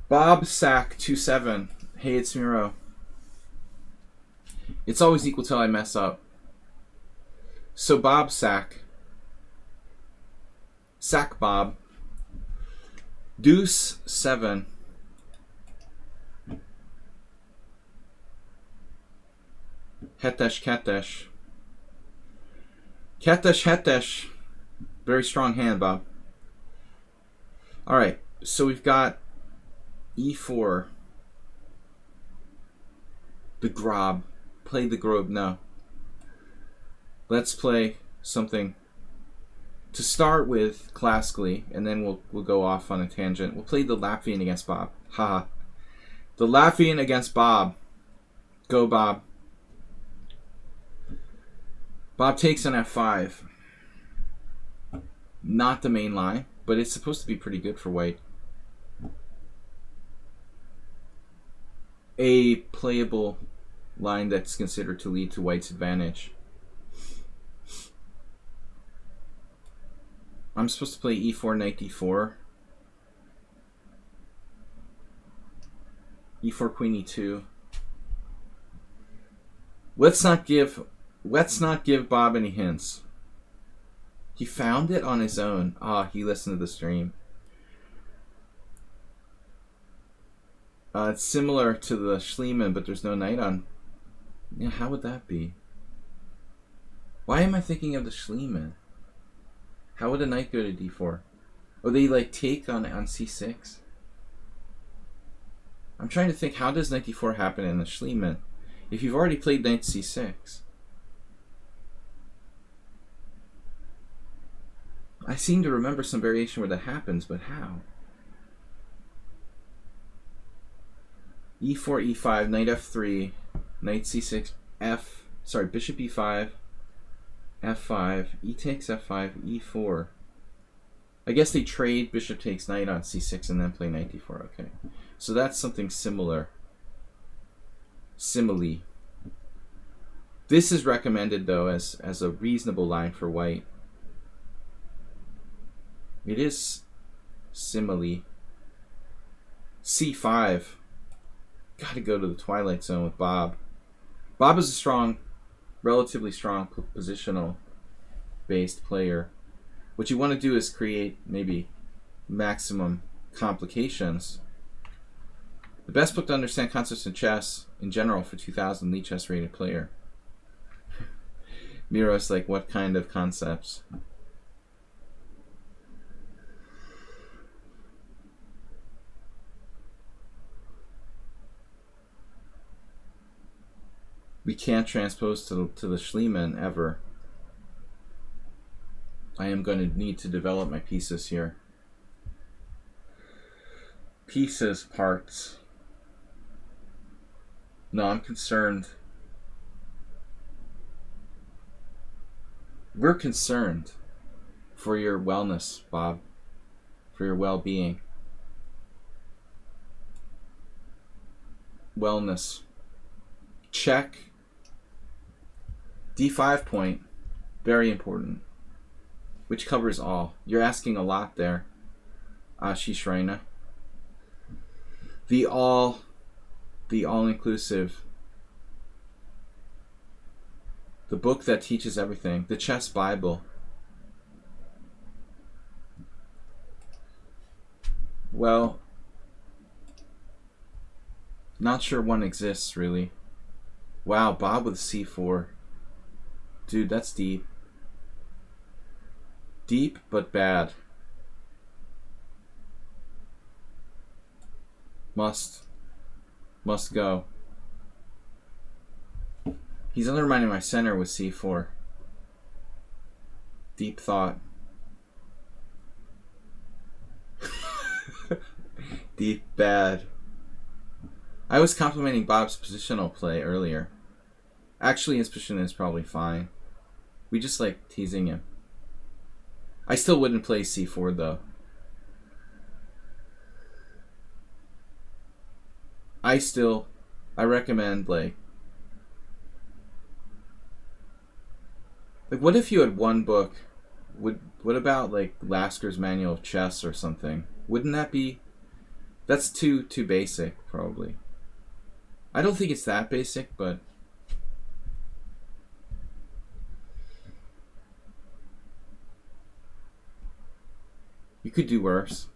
Bob Sack 27. Hey, it's Miro. It's always equal till I mess up. So Bob Sack Bob, Deuce 7, Hetesh Ketesh, Ketesh Hetesh. Very strong hand, Bob. Alright, so we've got e4. The Grob. Play the Grob, no. Let's play something to start with classically, and then we'll go off on a tangent. We'll play the Latvian against Bob. Haha. The Latvian against Bob. Go, Bob. Bob takes on f5. Not the main line, but it's supposed to be pretty good for white. A playable line that's considered to lead to white's advantage. I'm supposed to play e4, knight d4. e4, queen e2. Let's not give Bob any hints. He found it on his own. He listened to the stream. It's similar to the Schliemann, but there's no knight on. Yeah, how would that be? Why am I thinking of the Schliemann? How would a knight go to d4? Oh, they like take on c6? I'm trying to think, how does knight d4 happen in the Schliemann? If you've already played knight c6. I seem to remember some variation where that happens, but how? e4, e5, knight f3, knight c6, bishop e5, f5, e takes f5, e4. I guess they trade bishop takes knight on c6 and then play knight d4. Okay, so that's something similar. Simile. This is recommended though as a reasonable line for white. It is simile. c5. Gotta go to the twilight zone with Bob. Bob is a strong, relatively strong positional based player. What you want to do is create maybe maximum complications. The best book to understand concepts in chess in general for 2000 lichess rated player. Miro's like, what kind of concepts? We can't transpose to the Schliemann ever. I am going to need to develop my pieces here. Pieces, parts. No, I'm concerned. We're concerned for your wellness, Bob. For your well-being. Wellness. Check. D5 point. Very important. Which covers all. You're asking a lot there. Ashish Raina. The all-inclusive. The book that teaches everything. The Chess Bible. Well, not sure one exists, really. Wow, Bob with c4. Dude, that's deep. Deep, but bad. Must go. He's undermining my center with c4. Deep thought. Deep bad. I was complimenting Bob's positional play earlier. Actually, his position is probably fine. We just like teasing him. I still wouldn't play c4 though. I recommend like what if you had one book? What about like Lasker's Manual of Chess or something? Wouldn't that be? That's too basic, probably. I don't think it's that basic, but you could do worse.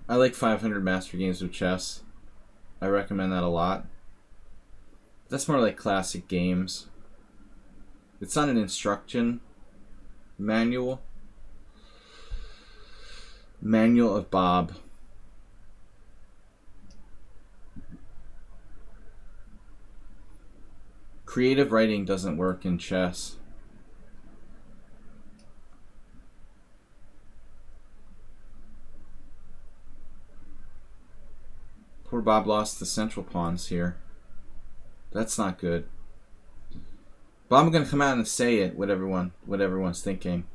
I like 500 Master Games of Chess. I recommend that a lot. That's more like classic games. It's not an instruction manual. Manual of Bob. Creative writing doesn't work in chess. Poor Bob lost the central pawns here. That's not good. But I'm going to come out and say it, what everyone's thinking.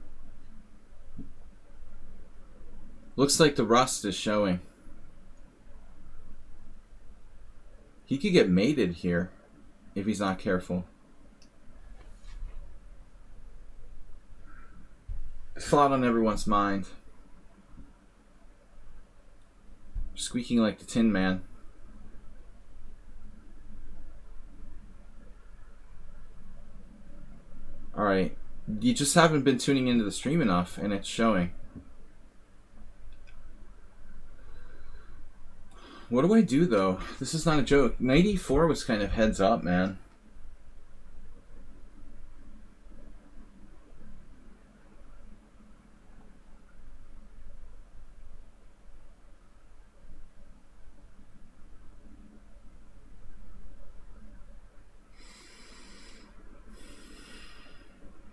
Looks like the rust is showing. He could get mated here if he's not careful. Thought on everyone's mind. Squeaking like the Tin Man. Alright. You just haven't been tuning into the stream enough, and it's showing. What do I do, though? This is not a joke. Knight e4 was kind of heads up, man.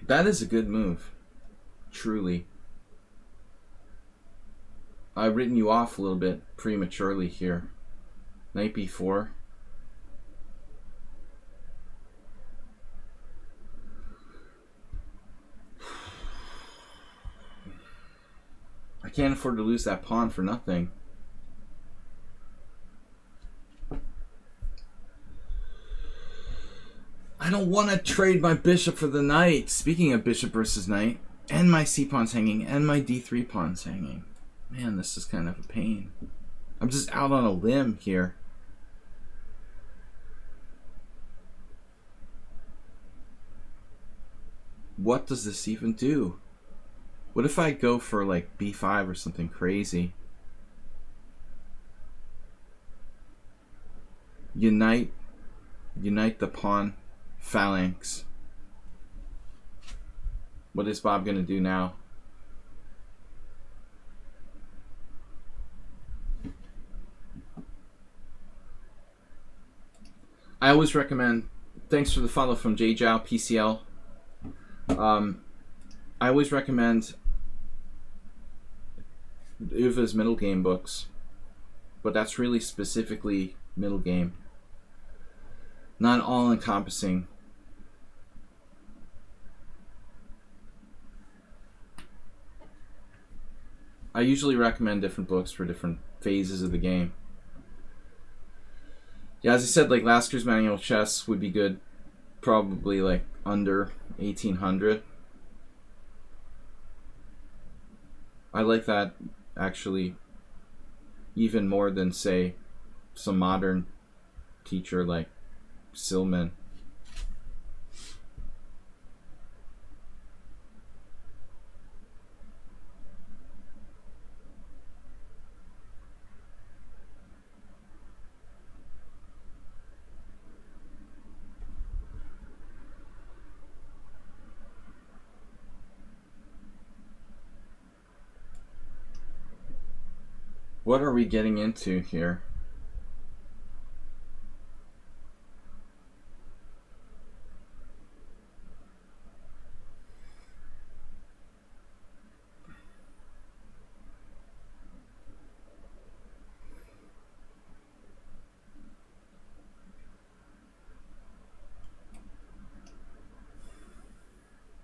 That is a good move. Truly. I've written you off a little bit prematurely here. Knight b4. I can't afford to lose that pawn for nothing. I don't want to trade my bishop for the knight. Speaking of bishop versus knight, and my c-pawn's hanging, and my d3 pawn's hanging. Man, this is kind of a pain. I'm just out on a limb here. What does this even do? What if I go for like b5 or something crazy? Unite the pawn phalanx. What is Bob gonna do now? I always recommend, thanks for the follow from JJow PCL. I always recommend Uva's middle game books, but that's really specifically middle game, not all encompassing. I usually recommend different books for different phases of the game. Yeah, as I said, like Lasker's Manual of Chess would be good, probably like under 1800. I like that actually even more than, say, some modern teacher like Silman. What are we getting into here?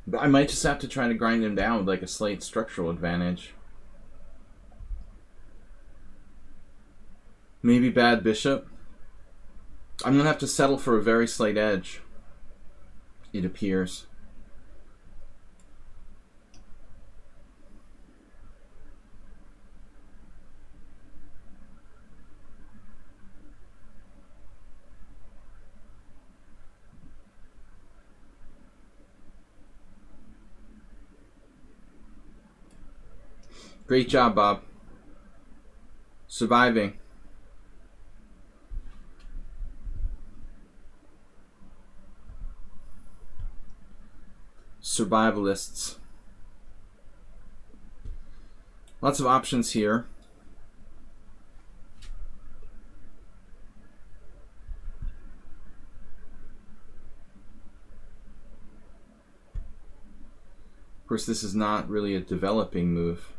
But I might just have to try to grind him down with like a slight structural advantage. Maybe bad bishop. I'm going to have to settle for a very slight edge, it appears. Great job, Bob. Surviving. Survivalists. Lots of options here. Of course, this is not really a developing move,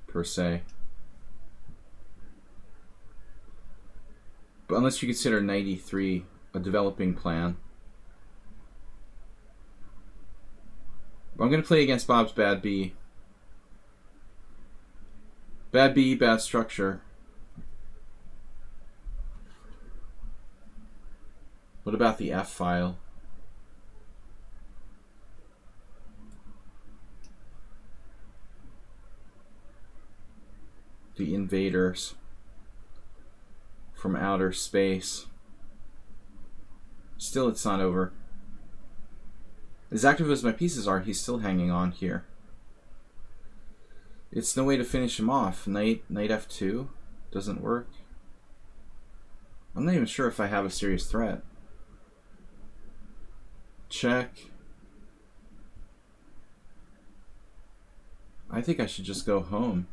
per se. But unless you consider knight e3 a developing plan. But I'm going to play against Bob's bad B. Bad B, bad structure. What about the F file? The invaders from outer space. Still, it's not over. As active as my pieces are, he's still hanging on here. It's no way to finish him off. Knight f2 doesn't work. I'm not even sure if I have a serious threat. Check. I think I should just go home.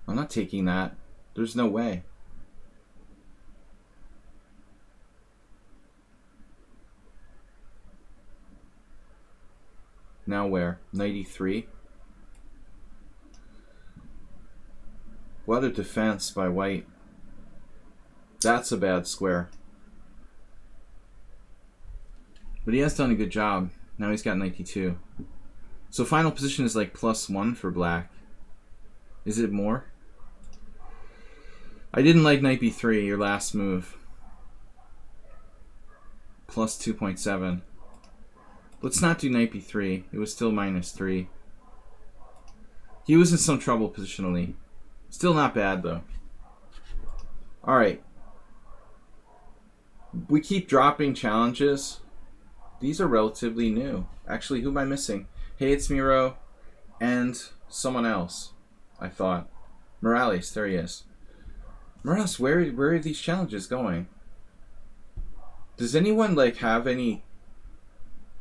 I'm not taking that. There's no way. Now where? Knight e3. What a defense by white. That's a bad square. But he has done a good job. Now he's got knight d2. So final position is like +1 for black. Is it more? I didn't like knight b3, your last move. +2.7. Let's not do knight b3. It was still -3. He was in some trouble positionally. Still not bad though. Alright. We keep dropping challenges. These are relatively new. Actually, who am I missing? Hey, it's Miro and someone else, I thought. Morales, there he is. Morales, where are these challenges going? Does anyone like have any...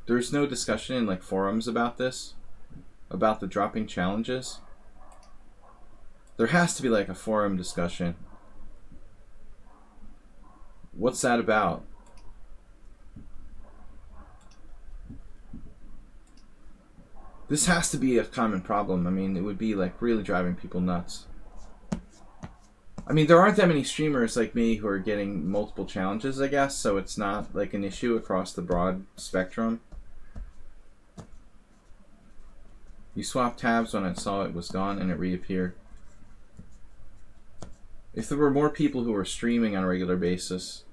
There's no discussion in like forums about this? About the dropping challenges? There has to be like a forum discussion. What's that about? This has to be a common problem. I mean, it would be like really driving people nuts. I mean, there aren't that many streamers like me who are getting multiple challenges, I guess, so it's not like an issue across the broad spectrum. You swapped tabs when I saw it was gone and it reappeared. If there were more people who were streaming on a regular basis.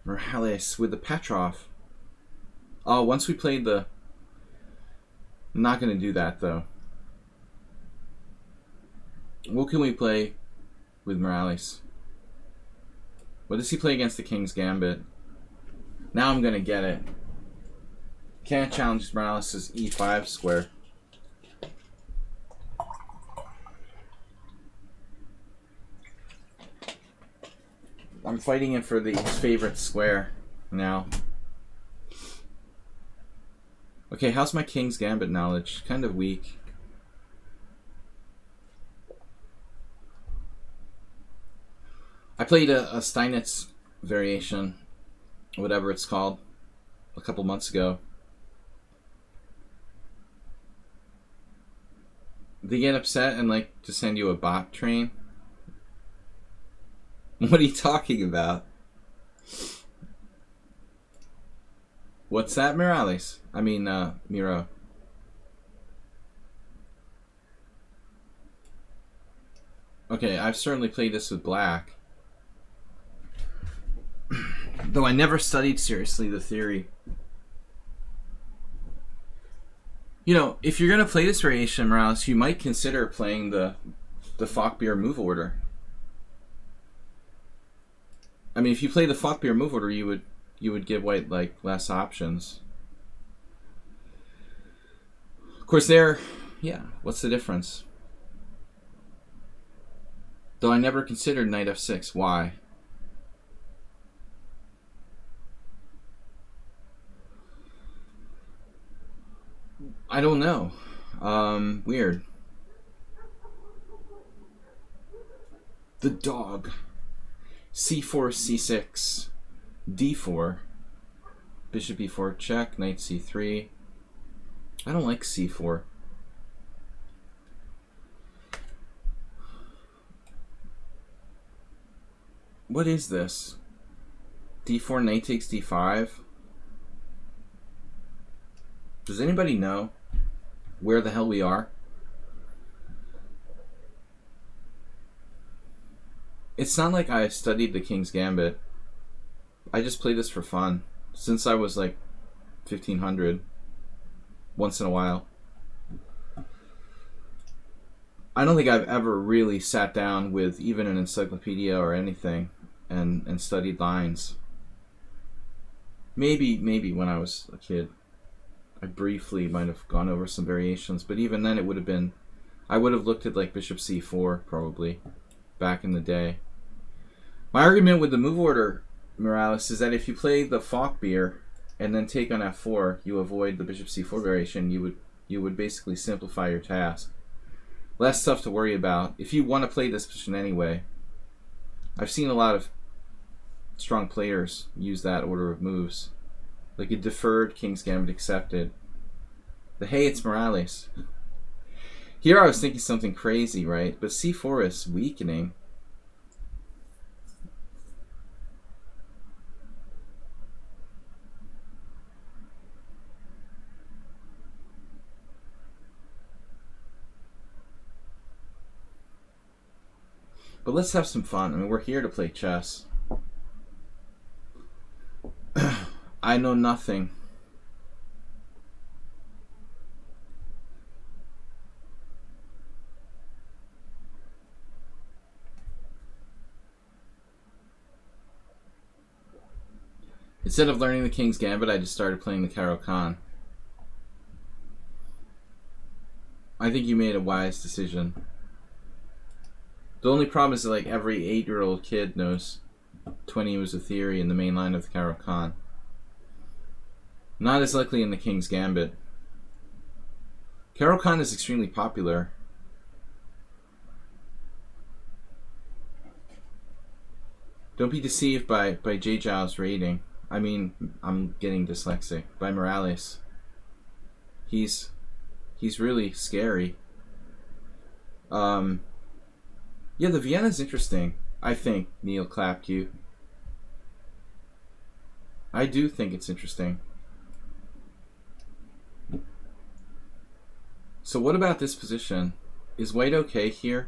Morales with the Petrov. Oh, once we played the... I'm not going to do that, though. What can we play with Morales? What does he play against the King's Gambit? Now I'm going to get it. Can't challenge Morales' e5 square. I'm fighting him for his favorite square now. Okay, how's my King's Gambit knowledge? Kind of weak. I played a Steinitz variation, whatever it's called, a couple months ago. They get upset and like to send you a bot train. What are you talking about? What's that, Morales? I mean, Miro. Okay, I've certainly played this with black. Though I never studied seriously the theory. You know, if you're going to play this variation, Morales, you might consider playing the Falkbeer move order. I mean, if you play the Falkbeer move order, you would give white like less options. Of course, there, yeah, what's the difference? Though I never considered knight f6. Why? I don't know. Weird. The dog. c4, c6, d4, bishop e4 check, knight c3. I don't like c4. What is this? d4, knight takes d5. Does anybody know where the hell we are? It's not like I studied the King's Gambit. I just play this for fun. Since I was like 1500. Once in a while. I don't think I've ever really sat down with even an encyclopedia or anything and studied lines. Maybe when I was a kid. I briefly might have gone over some variations, but even then it would have been... I would have looked at like bishop c4 probably back in the day. My argument with the move order, Morales, is that if you play the Falkbeer and then take on f4, you avoid the bishop c4 variation. You would basically simplify your task. Less stuff to worry about if you want to play this position anyway. I've seen a lot of strong players use that order of moves. Like a deferred King's Gambit accepted. The hey, it's Morales. Here I was thinking something crazy, right? But c4 is weakening. But let's have some fun. I mean, we're here to play chess. I know nothing. Instead of learning the King's Gambit, I just started playing the Caro-Kann. I think you made a wise decision. The only problem is that like every 8-year-old kid knows 20 moves of theory in the main line of the Caro-Kann. Not as likely in the King's Gambit. Caro-Kann is extremely popular. Don't be deceived by J. Zhao's rating. I mean, I'm getting dyslexic. By Morales. He's really scary. Yeah, the Vienna's interesting. I think, Neil Clapke. I do think it's interesting. So what about this position? Is white okay here?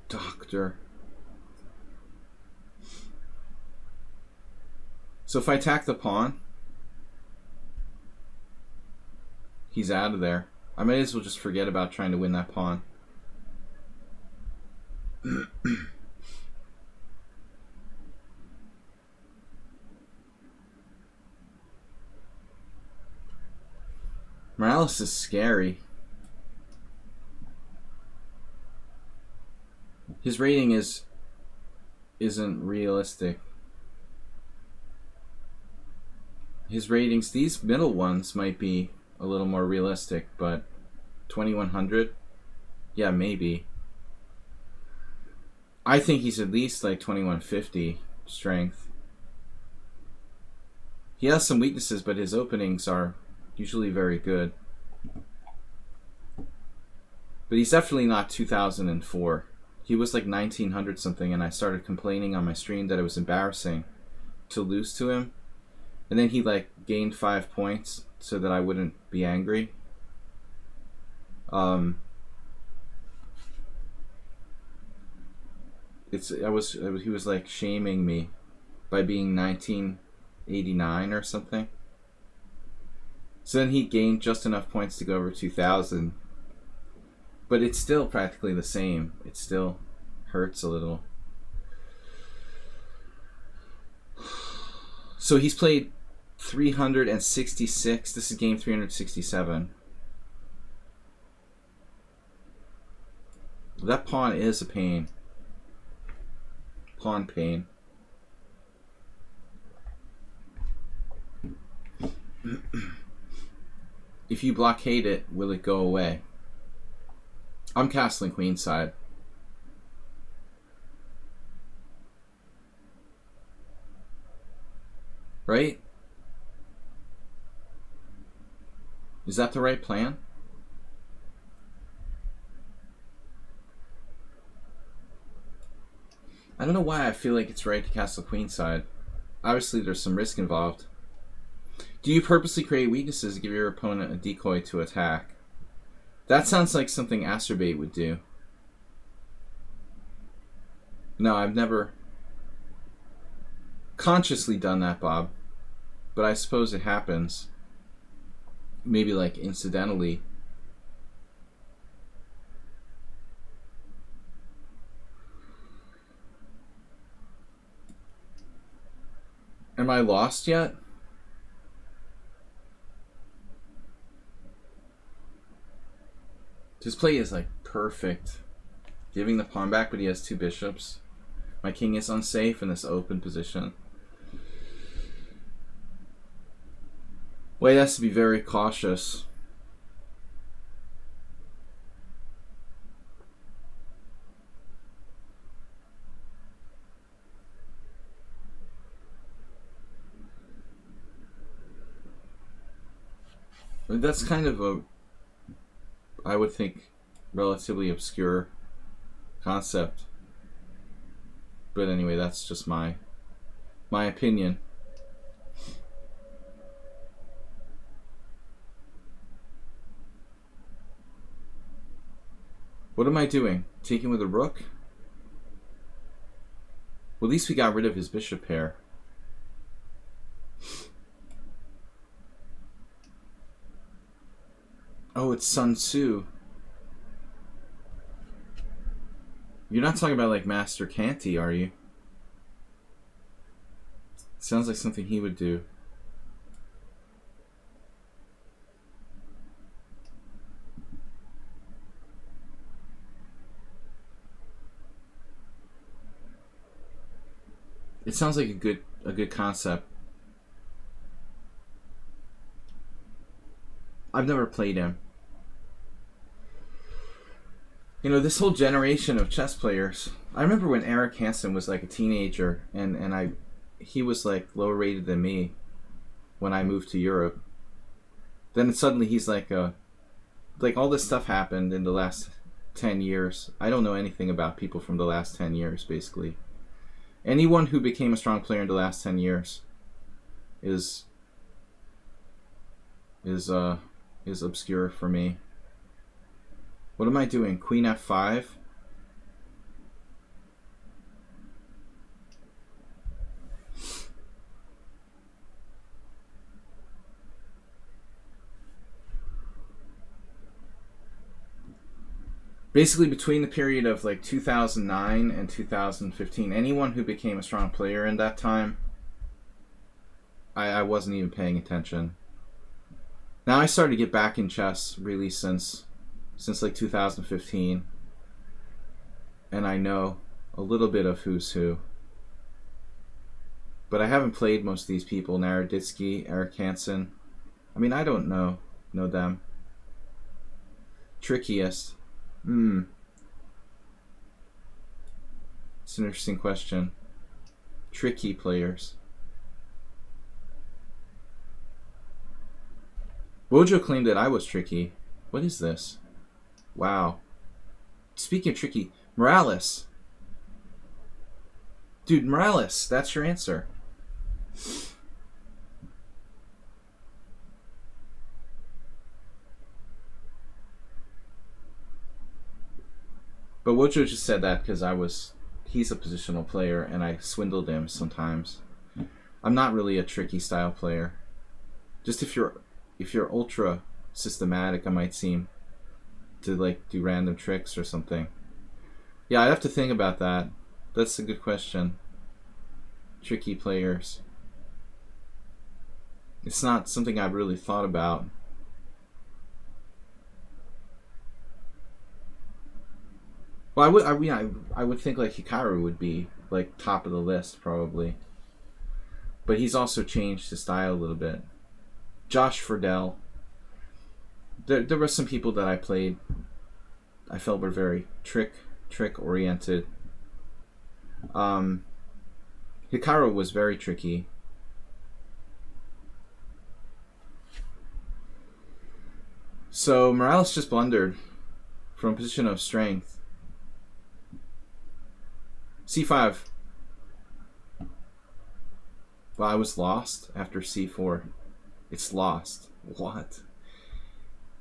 Doctor. So if I attack the pawn, he's out of there. I might as well just forget about trying to win that pawn. Morales is scary. His rating isn't realistic. His ratings, these middle ones might be a little more realistic, but 2100? Yeah, maybe. I think he's at least like 2150 strength. He has some weaknesses, but his openings are usually very good. But he's definitely not 2004. He was like 1900 something, and I started complaining on my stream that it was embarrassing to lose to him. And then he like gained 5 points so that I wouldn't be angry. He was like shaming me by being 1989 or something. So then he gained just enough points to go over 2000. But it's still practically the same. It's still hurts a little. So he's played 366. This is game 367. That pawn is a pain. Pawn pain. If you blockade it, will it go away? I'm castling queenside. Right? Is that the right plan? I don't know why I feel like it's right to castle queenside. Obviously, there's some risk involved. Do you purposely create weaknesses to give your opponent a decoy to attack? That sounds like something Astrobate would do. No, I've never consciously done that, Bob. But I suppose it happens. Maybe like incidentally. Am I lost yet? His play is like perfect. Giving the pawn back, but he has two bishops. My king is unsafe in this open position. White has to be very cautious. That's kind of a, I would think, relatively obscure concept. But anyway, that's just my opinion. What am I doing? Taking with a rook? Well, at least we got rid of his bishop pair. Oh, it's Sun Tzu. You're not talking about like Master Canty, are you? Sounds like something he would do. It sounds like a good concept. I've never played him. You know, this whole generation of chess players. I remember when Eric Hansen was like a teenager, and he was like lower rated than me when I moved to Europe. Then suddenly he's like all this stuff happened in the last 10 years. I don't know anything about people from the last 10 years, basically. Anyone who became a strong player in the last 10 years is obscure for me. What am I doing? Queen f5? Basically, between the period of like 2009 and 2015, anyone who became a strong player in that time, I wasn't even paying attention. Now I started to get back in chess really since like 2015, and I know a little bit of who's who. But I haven't played most of these people. Naroditsky, Eric Hansen. I mean, I don't know them. Trickiest. It's an interesting question. Tricky players. Wojo claimed that I was tricky. What is this? Wow. Speaking of tricky, Morales. Dude, Morales, that's your answer. But Wojo just said that because he's a positional player and I swindled him sometimes. I'm not really a tricky style player. Just if you're ultra systematic, I might seem to like do random tricks or something. Yeah, I have to think about that. That's a good question. Tricky players. It's not something I've really thought about. Well, I would think like Hikaru would be like top of the list probably, but he's also changed his style a little bit. Josh Friedel. There were some people that I played. I felt were very trick oriented. Hikaru was very tricky. So Morales just blundered from a position of strength. C5. Well, I was lost after C4. It's lost. What?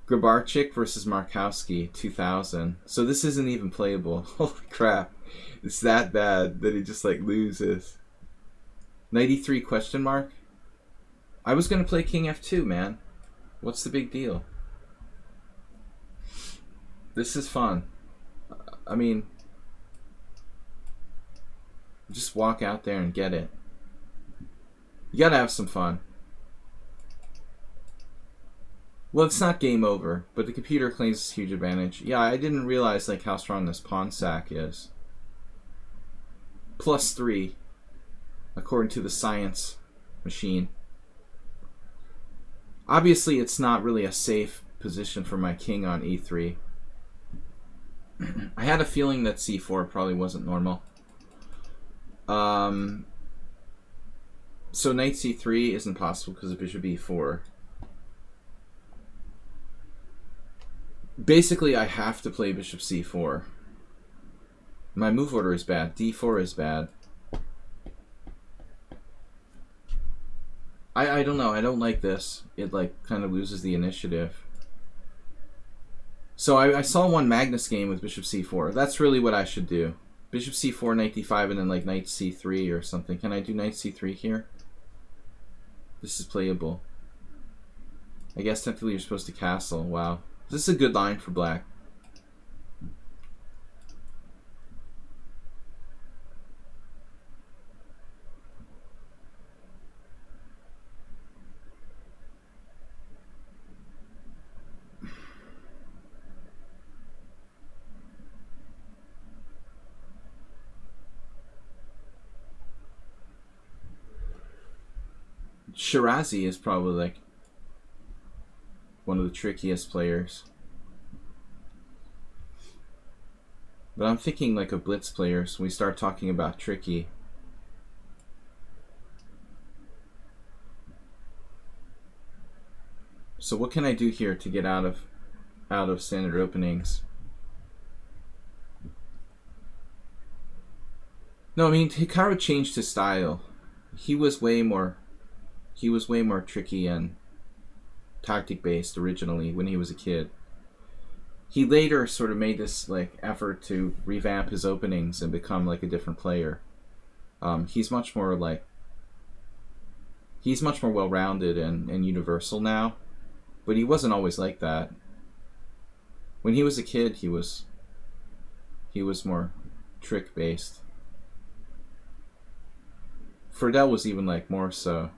Grabarczyk versus Markowski, 2000. So this isn't even playable. Holy crap. It's that bad that he just like loses. 93 question mark? I was going to play King F2, man. What's the big deal? This is fun. I mean, just walk out there and get it. You gotta have some fun. Well, it's not game over, but the computer claims this huge advantage. Yeah, I didn't realize like how strong this pawn sack is. +3, according to the science machine. Obviously, it's not really a safe position for my king on E3. I had a feeling that C4 probably wasn't normal. So knight C3 isn't possible because of bishop E4. Basically, I have to play bishop C4. My move order is bad. D4 is bad. I don't know. I don't like this. It like kind of loses the initiative. So I saw one Magnus game with bishop C4. That's really what I should do. Bishop C4, knight D5, and then like knight C3 or something. Can I do knight C3 here? This is playable. I guess technically you're supposed to castle. Wow. This is a good line for black. Shirazi is probably like one of the trickiest players. But I'm thinking like a Blitz players when we start talking about tricky. So what can I do here to get out of standard openings? No, I mean Hikaru changed his style. He was way more tricky and tactic based originally when he was a kid. He later sort of made this like effort to revamp his openings and become like a different player. He's much more well-rounded and universal now, but he wasn't always like that. When he was a kid, he was more trick based. Friedel was even like more so.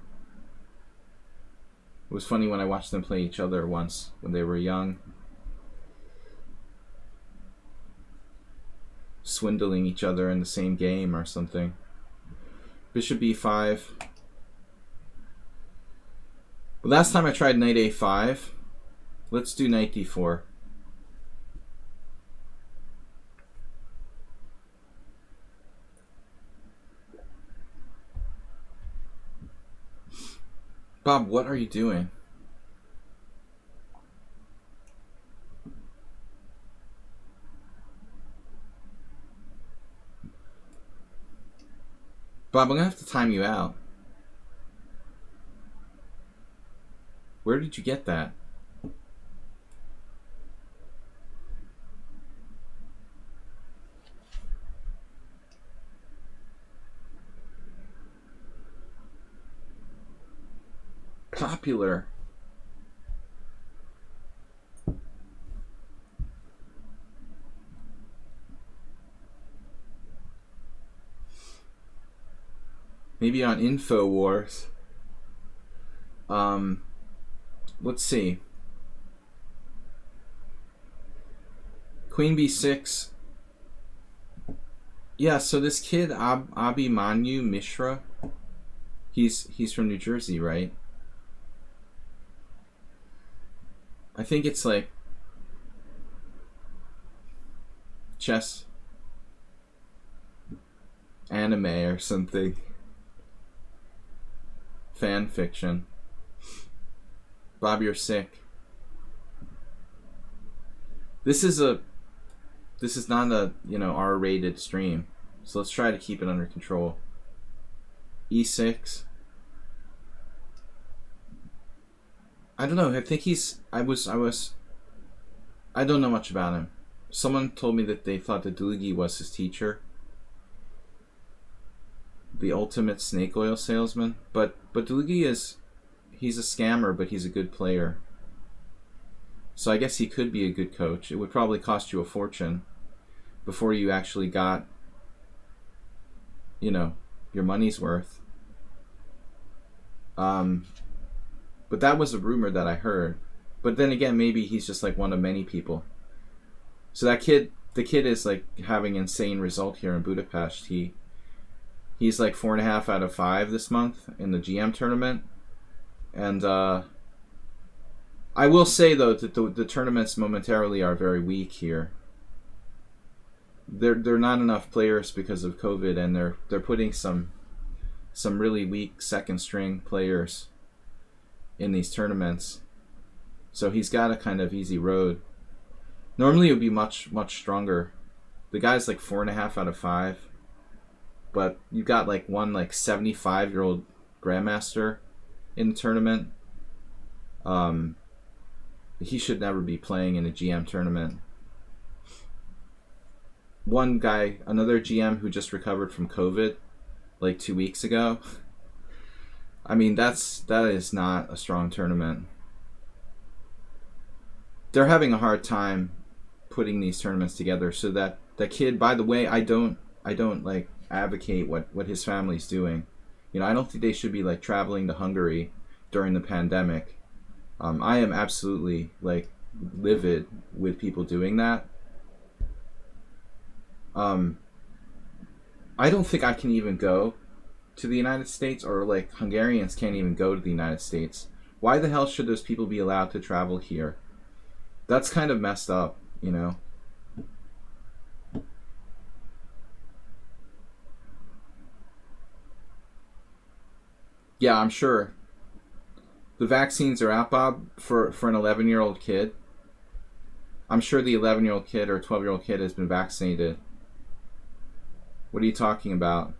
It was funny when I watched them play each other once when they were young. Swindling each other in the same game or something. Bishop B5. But last time I tried knight A5. Let's do knight D4. Bob, what are you doing? Bob, I'm going to have to time you out. Where did you get that? Popular. Maybe on InfoWars. Let's see. Queen b6. Yeah, so this kid Abhimanyu Mishra, he's from New Jersey, right? I think it's like chess anime or something. Fan fiction. Bob, you're sick. This is not a, R-rated stream. So let's try to keep it under control. E6. I don't know. I think I don't know much about him. Someone told me that they thought that Dlugi was his teacher. The ultimate snake oil salesman. But Dlugi he's a scammer, but he's a good player. So I guess he could be a good coach. It would probably cost you a fortune before you actually got, your money's worth. But that was a rumor that I heard. But then again, maybe he's just like one of many people. So the kid is like having insane result here in Budapest. He's like 4.5 out of 5 this month in the GM tournament. And I will say though that the tournaments momentarily are very weak here. There are not enough players because of COVID, and they're putting some really weak second string players in these tournaments. So he's got a kind of easy road. Normally it would be much stronger. The guy's like 4.5 out of 5, but you got like one like 75-year-old grandmaster in the tournament. He should never be playing in a GM tournament. One guy, another GM who just recovered from COVID like 2 weeks ago. I mean, that is not a strong tournament. They're having a hard time putting these tournaments together. So that kid, by the way, I don't like advocate what his family's doing. I don't think they should be like traveling to Hungary during the pandemic. I am absolutely like livid with people doing that. I don't think I can even go to the United States, or like Hungarians can't even go to the United States. Why the hell should those people be allowed to travel here? That's kind of messed up, Yeah, I'm sure. The vaccines are out, Bob, for an 11-year-old kid. I'm sure the 11-year-old kid or 12-year-old kid has been vaccinated. What are you talking about?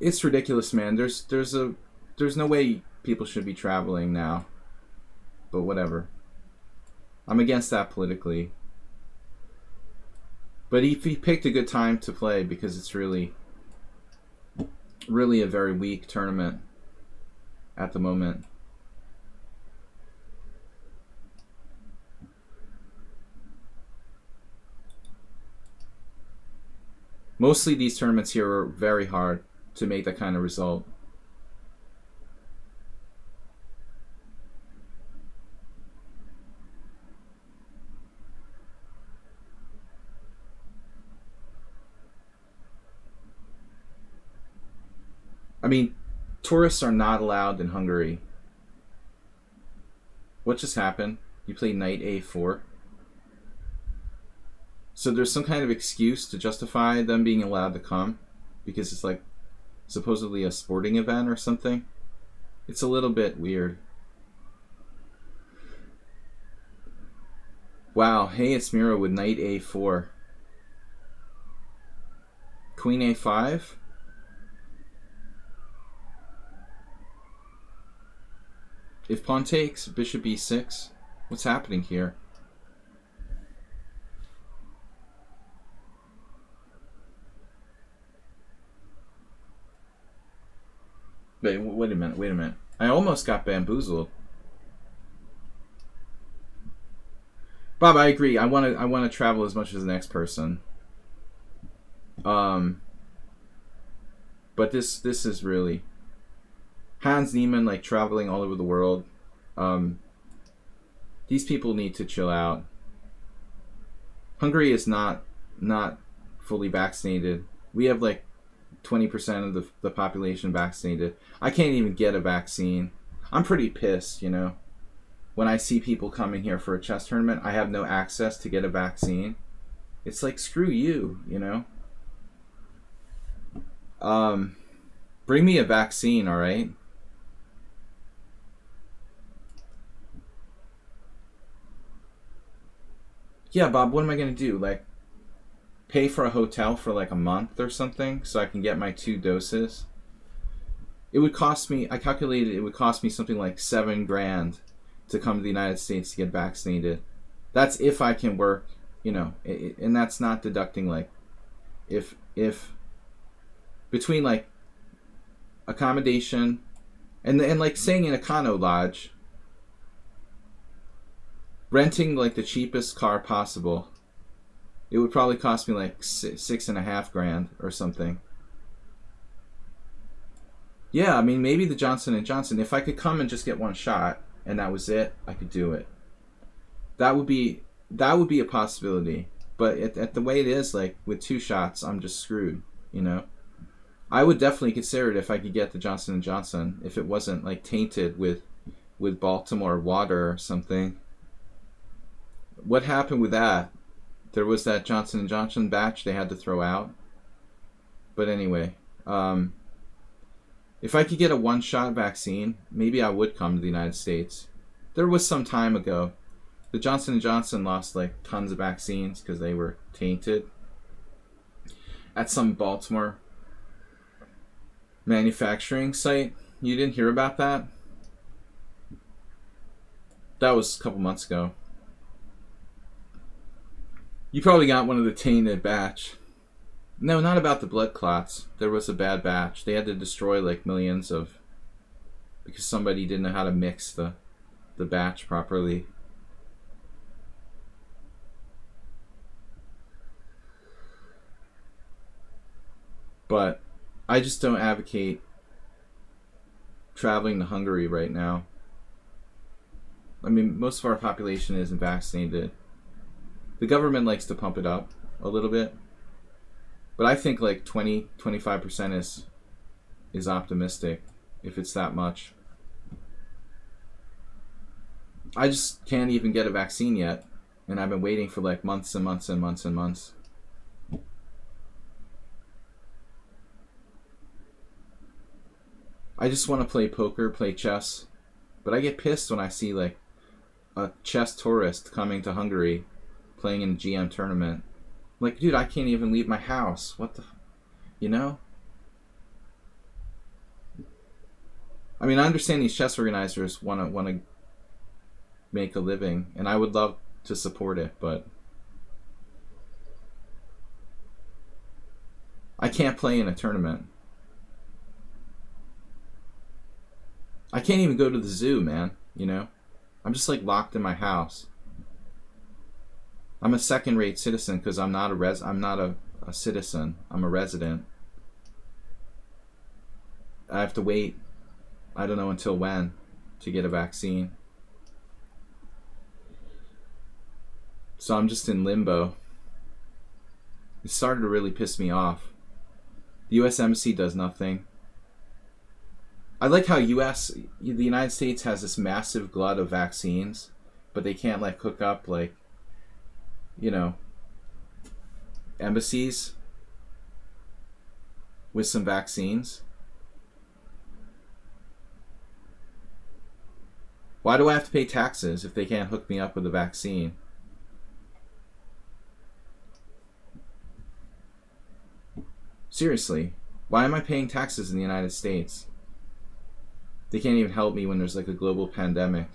It's ridiculous, man. There's no way people should be traveling now. But whatever. I'm against that politically. But he picked a good time to play because it's really a very weak tournament at the moment. Mostly these tournaments here are very hard to make that kind of result. I mean, tourists are not allowed in Hungary. What just happened? You played knight a4. So there's some kind of excuse to justify them being allowed to come because it's like supposedly a sporting event or something. It's a little bit weird. Wow, hey, it's Miro with knight a4. Queen a5. If pawn takes, bishop e6. What's happening here? Wait a minute. I almost got bamboozled. Bob, I agree. I want to travel as much as the next person. But this is really Hans Niemann, like traveling all over the world. These people need to chill out. Hungary is not fully vaccinated. We have like 20% of the population vaccinated. I can't even get a vaccine. I'm pretty pissed, you know. When I see people coming here for a chess tournament, I have no access to get a vaccine. It's like, screw you, you know. Bring me a vaccine, all right? Yeah, Bob, what am I going to do? Like, pay for a hotel for like a month or something so I can get my 2 doses? It would cost me, I calculated it would cost me something like $7,000 to come to the United States to get vaccinated. That's if I can work, you know, and that's not deducting like, if between like accommodation and like staying in a Econo Lodge, renting like the cheapest car possible, it would probably cost me like $6,500 or something. Yeah, I mean, maybe the Johnson & Johnson, if I could come and just get 1 shot and that was it, I could do it. That would be a possibility. But at the way it is, like with 2 shots, I'm just screwed, you know. I would definitely consider it if I could get the Johnson & Johnson, if it wasn't like tainted with Baltimore water or something. What happened with that? There was that Johnson & Johnson batch they had to throw out. But anyway, if I could get a 1-shot vaccine, maybe I would come to the United States. There was some time ago, the Johnson & Johnson lost like tons of vaccines because they were tainted at some Baltimore manufacturing site. You didn't hear about that? That was a couple months ago. You probably got one of the tainted batch. No, not about the blood clots. There was a bad batch. They had to destroy like millions of, because somebody didn't know how to mix the batch properly. But I just don't advocate traveling to Hungary right now. I mean, most of our population isn't vaccinated. The government likes to pump it up a little bit. But I think like 20-25% is optimistic, if it's that much. I just can't even get a vaccine yet, and I've been waiting for like months and months and months and months. I just want to play poker, play chess, but I get pissed when I see like a chess tourist coming to Hungary, playing in a GM tournament. Like, dude, I can't even leave my house. What the... You know? I mean, I understand these chess organizers want to make a living, and I would love to support it, but I can't play in a tournament. I can't even go to the zoo, man, you know? I'm just like locked in my house. I'm a second-rate citizen because I'm not a citizen. I'm a resident. I have to wait, I don't know until when, to get a vaccine. So I'm just in limbo. It started to really piss me off. The U.S. Embassy does nothing. I like how the United States has this massive glut of vaccines, but they can't like hook up like, you know, embassies with some vaccines. Why do I have to pay taxes if they can't hook me up with a vaccine? Seriously, why am I paying taxes in the United States? They can't even help me when there's like a global pandemic.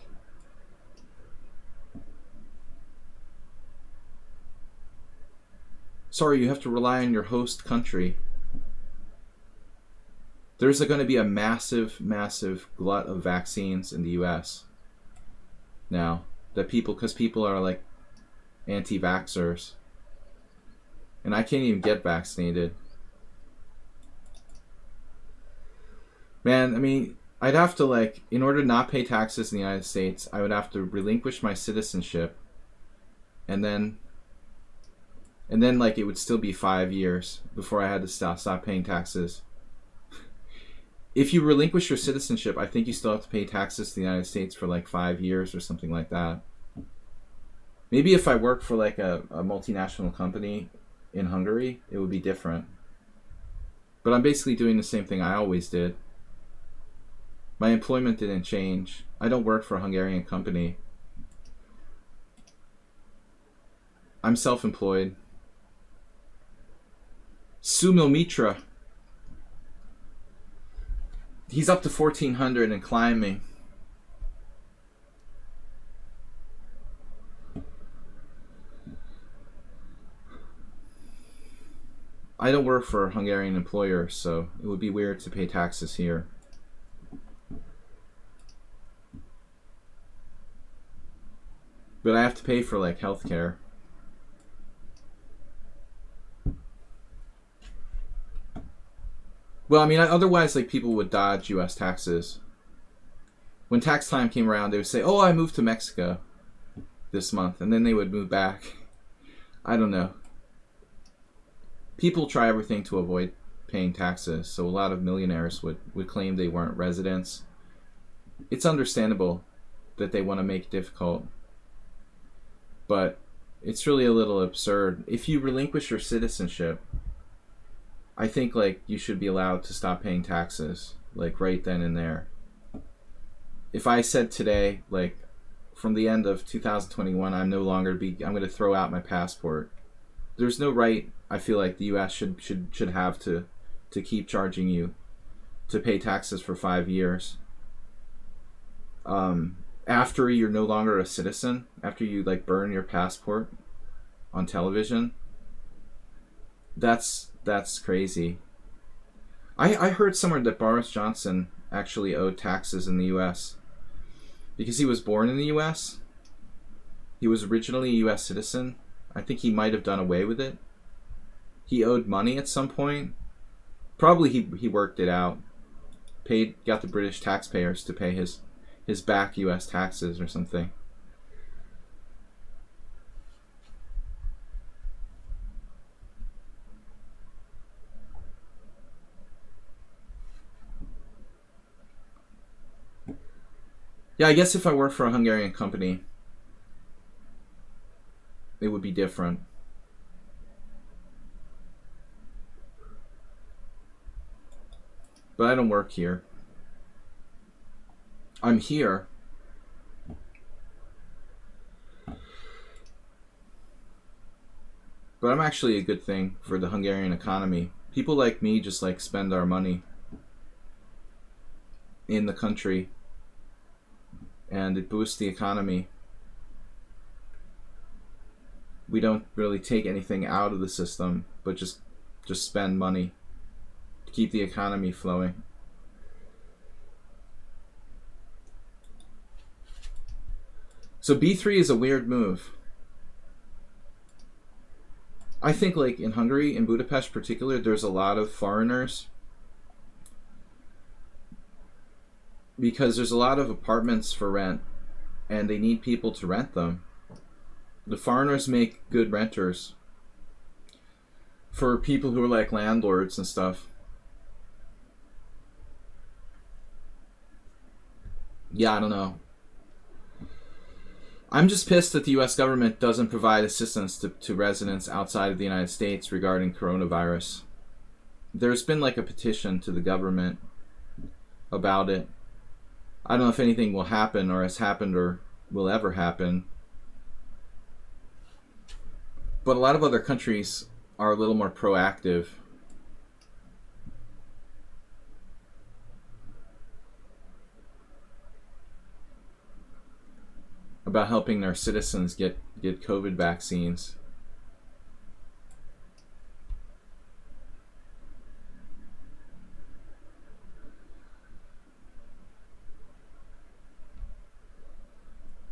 Sorry, you have to rely on your host country. There's going to be a massive, massive glut of vaccines in the U.S. now, that because people are like anti-vaxxers. And I can't even get vaccinated. Man, I mean, I'd have to, like, in order to not pay taxes in the United States, I would have to relinquish my citizenship. And then like, it would still be 5 years before I had to stop paying taxes. If you relinquish your citizenship, I think you still have to pay taxes to the United States for like 5 years or something like that. Maybe if I worked for like a multinational company in Hungary, it would be different. But I'm basically doing the same thing I always did. My employment didn't change. I don't work for a Hungarian company. I'm self-employed. Sumil Mitra. He's up to 1400 and climbing. I don't work for a Hungarian employer, so it would be weird to pay taxes here. But I have to pay for like healthcare. Well, I mean, otherwise, like, people would dodge U.S. taxes. When tax time came around, they would say, "Oh, I moved to Mexico this month," and then they would move back. I don't know. People try everything to avoid paying taxes, so a lot of millionaires would claim they weren't residents. It's understandable that they want to make it difficult, but it's really a little absurd. If you relinquish your citizenship, I think, like, you should be allowed to stop paying taxes, like, right then and there. If I said today, like, from the end of 2021, I'm going to throw out my passport. There's no right, I feel like, the U.S. should have to keep charging you to pay taxes for 5 years. After you're no longer a citizen, after you, like, burn your passport on television, that's crazy. I heard somewhere that Boris Johnson actually owed taxes in the U.S. because he was born in the U.S. He was originally a U.S. citizen. I think he might have done away with it. He owed money at some point. Probably he worked it out. Got the British taxpayers to pay his back U.S. taxes or something. Yeah, I guess if I worked for a Hungarian company, it would be different. But I don't work here. I'm here. But I'm actually a good thing for the Hungarian economy. People like me just, like, spend our money in the country, and it boosts the economy. We don't really take anything out of the system, but just spend money to keep the economy flowing. So B3 is a weird move. I think, like, in Hungary, in Budapest in particular, there's a lot of foreigners because there's a lot of apartments for rent and they need people to rent them. The foreigners make good renters for people who are like landlords and stuff. Yeah, I don't know. I'm just pissed that the U.S. government doesn't provide assistance to residents outside of the United States regarding coronavirus. There's been, like, a petition to the government about it. I don't know if anything will happen or has happened or will ever happen. But a lot of other countries are a little more proactive. About helping their citizens get COVID vaccines.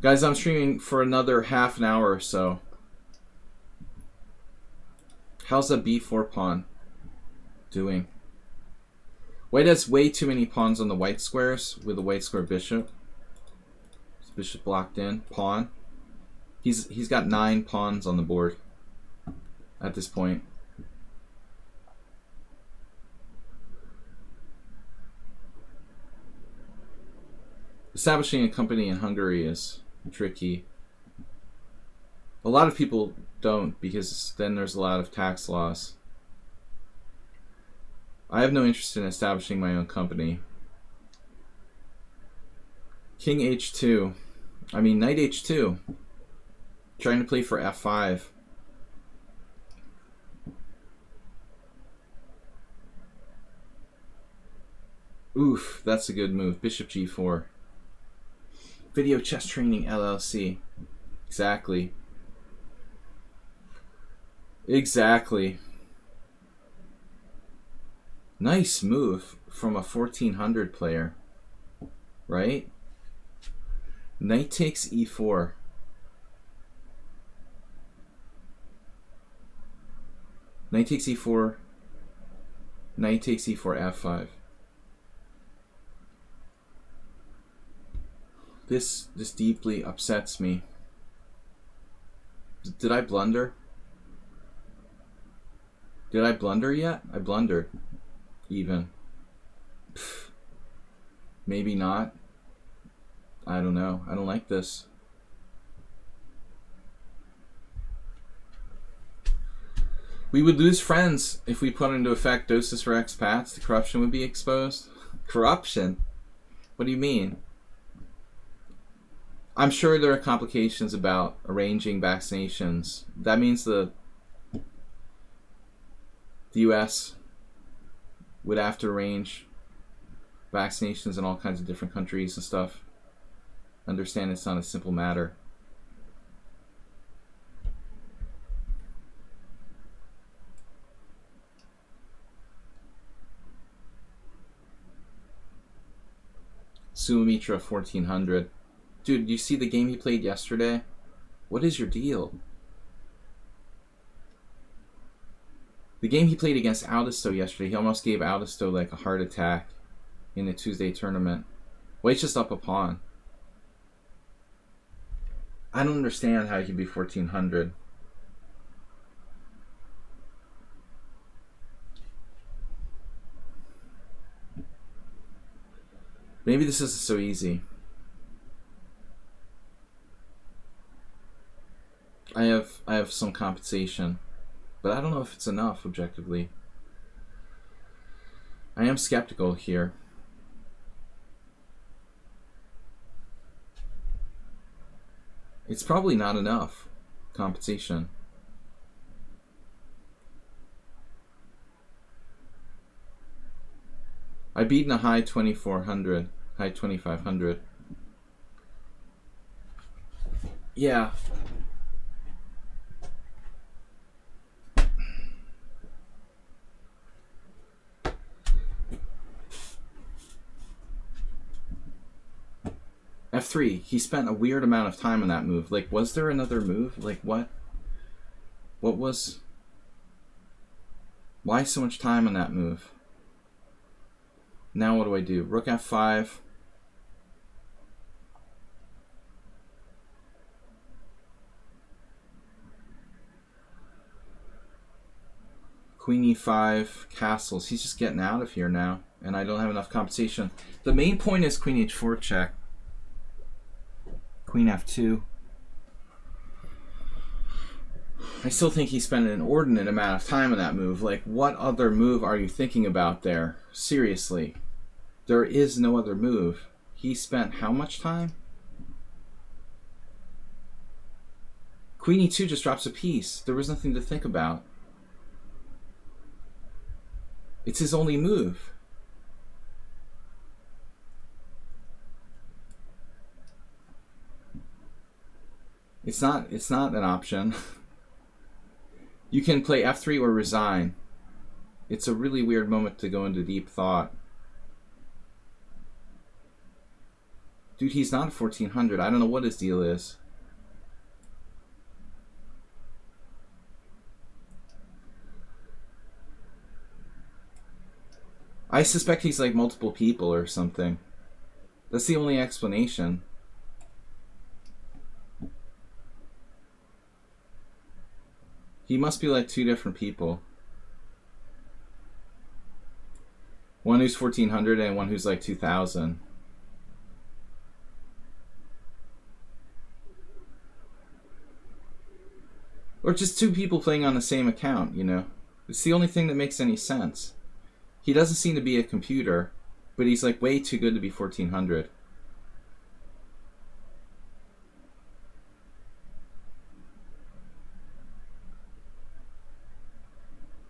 Guys, I'm streaming for another half an hour or so. How's the b4 pawn doing? White has way too many pawns on the white squares with the white square bishop. Bishop blocked in. Pawn. He's got 9 pawns on the board at this point. Establishing a company in Hungary is tricky. A lot of people don't, because then there's a lot of tax laws. I have no interest in establishing my own company. King h2. I mean, knight h2. Trying to play for f5. Oof, that's a good move. Bishop g4. Video Chess Training LLC. Exactly. Exactly. Nice move from a 1400 player. Right? Knight takes e4. Knight takes e4. Knight takes e4, f5. This deeply upsets me. Did I blunder? Did I blunder yet? I blundered. Even. Pfft. Maybe not. I don't know. I don't like this. We would lose friends if we put into effect Dosis for expats. The corruption would be exposed. Corruption? What do you mean? I'm sure there are complications about arranging vaccinations. That means the US would have to arrange vaccinations in all kinds of different countries and stuff. Understand it's not a simple matter. Suamitra 1400. Dude, you see the game he played yesterday? What is your deal? The game he played against Audisto yesterday, he almost gave Audisto like a heart attack in the Tuesday tournament. White's just up a pawn. I don't understand how he can be 1400. Maybe this isn't so easy. I have some compensation, but I don't know if it's enough objectively. I am skeptical here. It's probably not enough compensation. I beat in a high 2400, high 2500. Yeah. F3. He spent a weird amount of time on that move. Like, was there another move? Like, what? What was... Why so much time on that move? Now what do I do? Rook F5. Queen E5. Castles. He's just getting out of here now. And I don't have enough compensation. The main point is Queen H4 check. Queen F2. I still think he spent an inordinate amount of time on that move. Like, what other move are you thinking about there? Seriously. There is no other move. He spent how much time? Queen E2 just drops a piece. There was nothing to think about. It's his only move. It's not an option. You can play F3 or resign. It's a really weird moment to go into deep thought. Dude, he's not a 1400. I don't know what his deal is. I suspect he's like multiple people or something. That's the only explanation. He must be like 2 different people. One who's 1400 and one who's like 2000. Or just 2 people playing on the same account, you know? It's the only thing that makes any sense. He doesn't seem to be a computer, but he's like way too good to be 1400.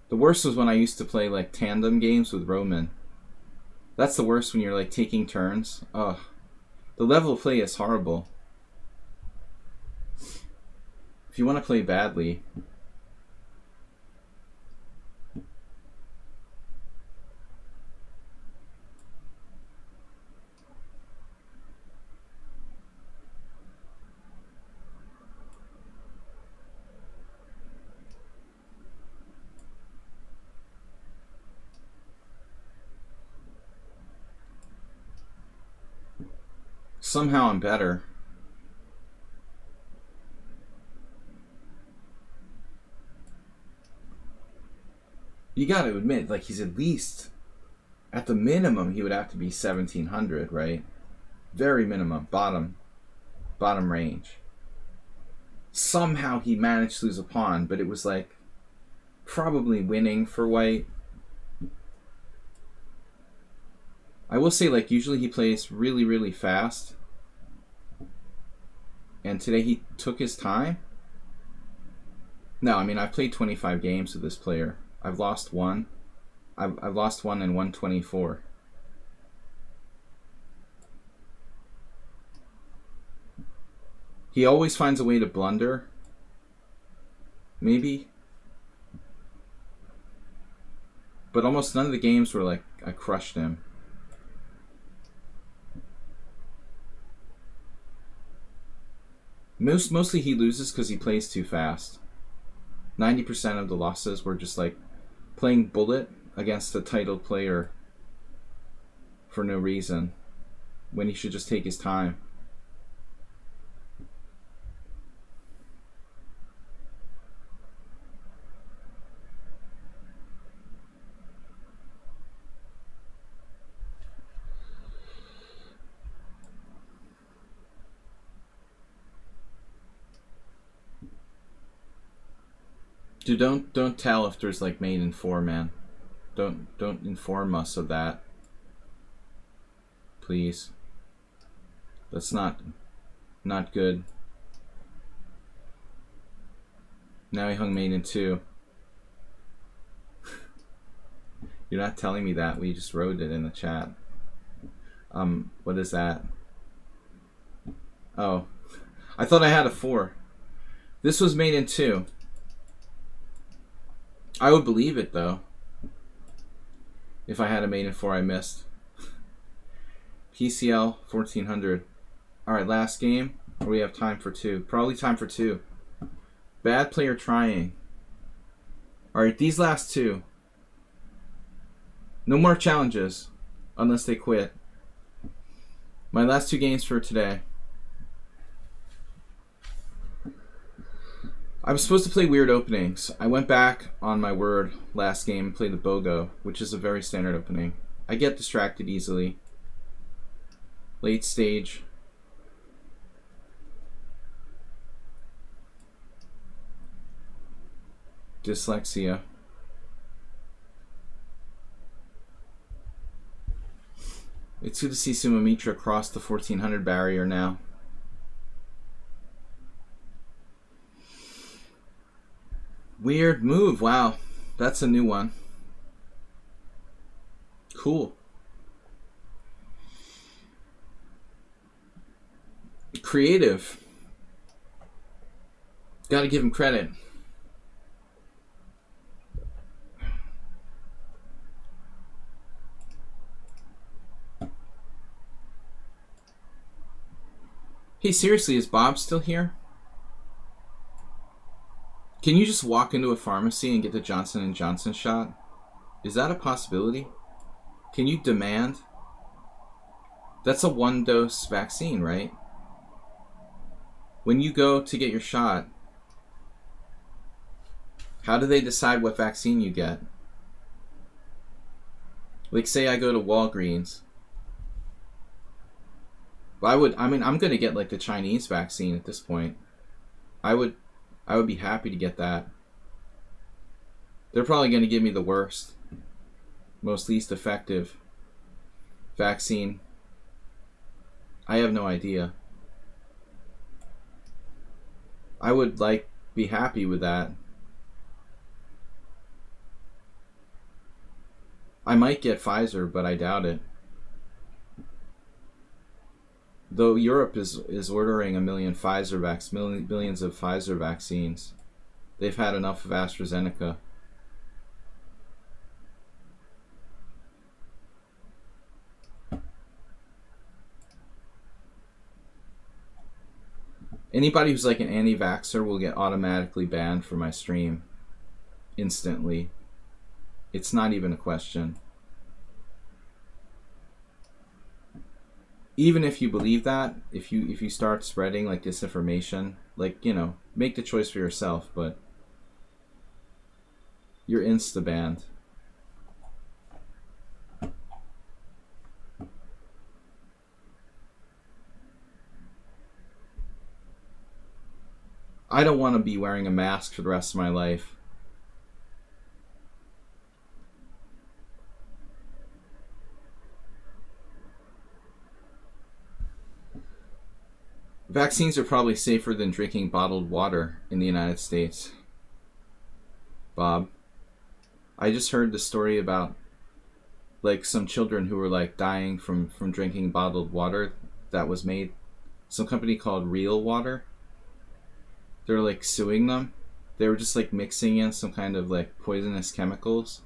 The worst was when I used to play like tandem games with Roman. That's the worst, when you're like taking turns. Ugh. The level of play is horrible. If you want to play badly. Somehow I'm better. You gotta admit, like, he's at least, at the minimum, he would have to be 1700, right? Very minimum, bottom range. Somehow he managed to lose a pawn, but it was like probably winning for white. I will say, like, usually he plays really, really fast. And today he took his time. No, I mean, I've played 25 games with this player. I've lost one. I've lost one in 124. He always finds a way to blunder. Maybe. But almost none of the games were like I crushed him. Mostly he loses because he plays too fast. 90% of the losses were just like playing bullet against a titled player for no reason, when he should just take his time. Dude, don't tell if there's like mate in 4, man. Don't inform us of that. Please. That's not good. Now he hung mate in 2. You're not telling me that. We just wrote it in the chat. What is that? Oh. I thought I had a 4. This was mate in 2. I would believe it, though. If I had a mate in 4 I missed. PCL 1400. Alright, last game. Or we have time for 2. Probably time for 2. Bad player trying. Alright, these last 2. No more challenges. Unless they quit. My last 2 games for today. I was supposed to play weird openings. I went back on my word last game and played the BOGO, which is a very standard opening. I get distracted easily. Late stage. Dyslexia. It's good to see Sumamitra cross the 1400 barrier now. Weird move. Wow. That's a new one. Cool. Creative. Gotta give him credit. Hey, seriously, is Bob still here? Can you just walk into a pharmacy and get the Johnson & Johnson shot? Is that a possibility? Can you demand? That's a 1-dose vaccine, right? When you go to get your shot, how do they decide what vaccine you get? Like, say I go to Walgreens. Well, I'm going to get like the Chinese vaccine at this point. I would be happy to get that. They're probably going to give me the worst, most least effective vaccine. I have no idea. I would be happy with that. I might get Pfizer, but I doubt it. Though Europe is ordering millions of Pfizer vaccines. They've had enough of AstraZeneca. Anybody who's like an anti-vaxxer will get automatically banned from my stream. Instantly. It's not even a question. Even if you believe that, if you start spreading like disinformation, like, you know, make the choice for yourself, but you're insta-banned. I don't want to be wearing a mask for the rest of my life. Vaccines are probably safer than drinking bottled water in the United States. Bob, I just heard the story about like some children who were like dying from drinking bottled water that was made, some company called Real Water. They're like suing them. They were just like mixing in some kind of like poisonous chemicals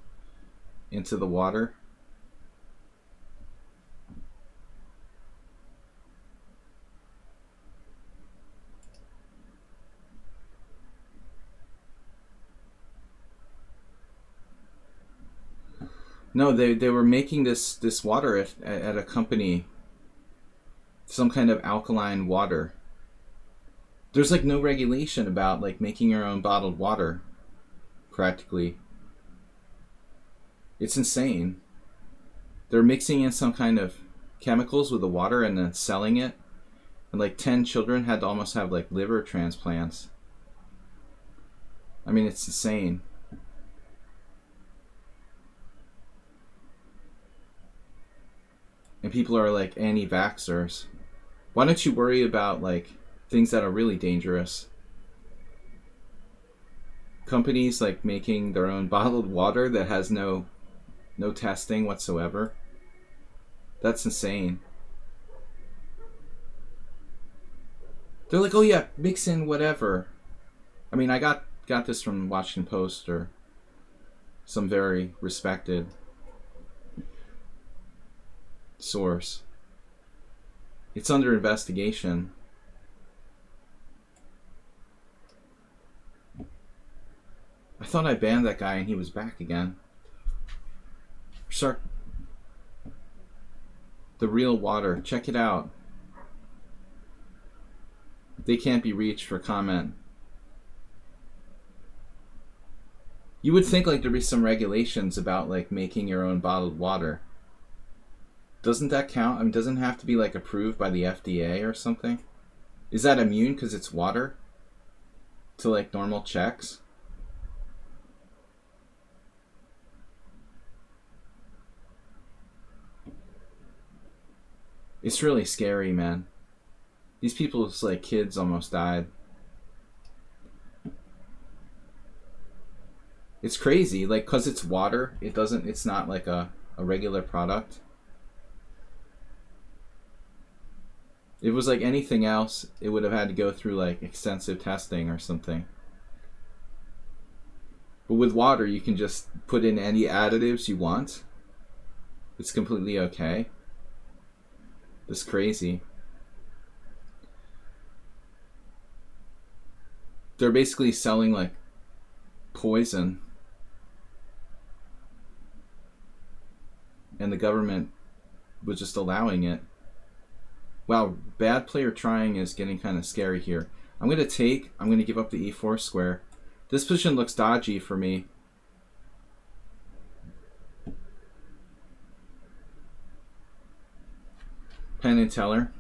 into the water. No, they were making this water at a company, some kind of alkaline water. There's like no regulation about like making your own bottled water, practically. It's insane. They're mixing in some kind of chemicals with the water and then selling it. And like 10 children had to almost have like liver transplants. I mean, it's insane. And people are like anti-vaxxers. Why don't you worry about like things that are really dangerous? Companies like making their own bottled water that has no testing whatsoever. That's insane. They're like, oh yeah, mix in whatever. I mean, I got this from Washington Post or some very respected source. It's under investigation. I thought I banned that guy and he was back again. Sir, the Real Water, check it out. They can't be reached for comment. You would think like there'd be some regulations about like making your own bottled water. Doesn't that count? I mean, doesn't it have to be like approved by the FDA or something? Is that immune because it's water to like normal checks? It's really scary, man. These people's like kids almost died. It's crazy, like, cause it's water. It's not like a regular product. If it was like anything else, it would have had to go through like extensive testing or something. But with water, you can just put in any additives you want. It's completely okay. It's crazy. They're basically selling like poison. and the government was just allowing it. Wow, bad player trying is getting kind of scary here. I'm going to give up the e4 square. This position looks dodgy for me. Penn and Teller.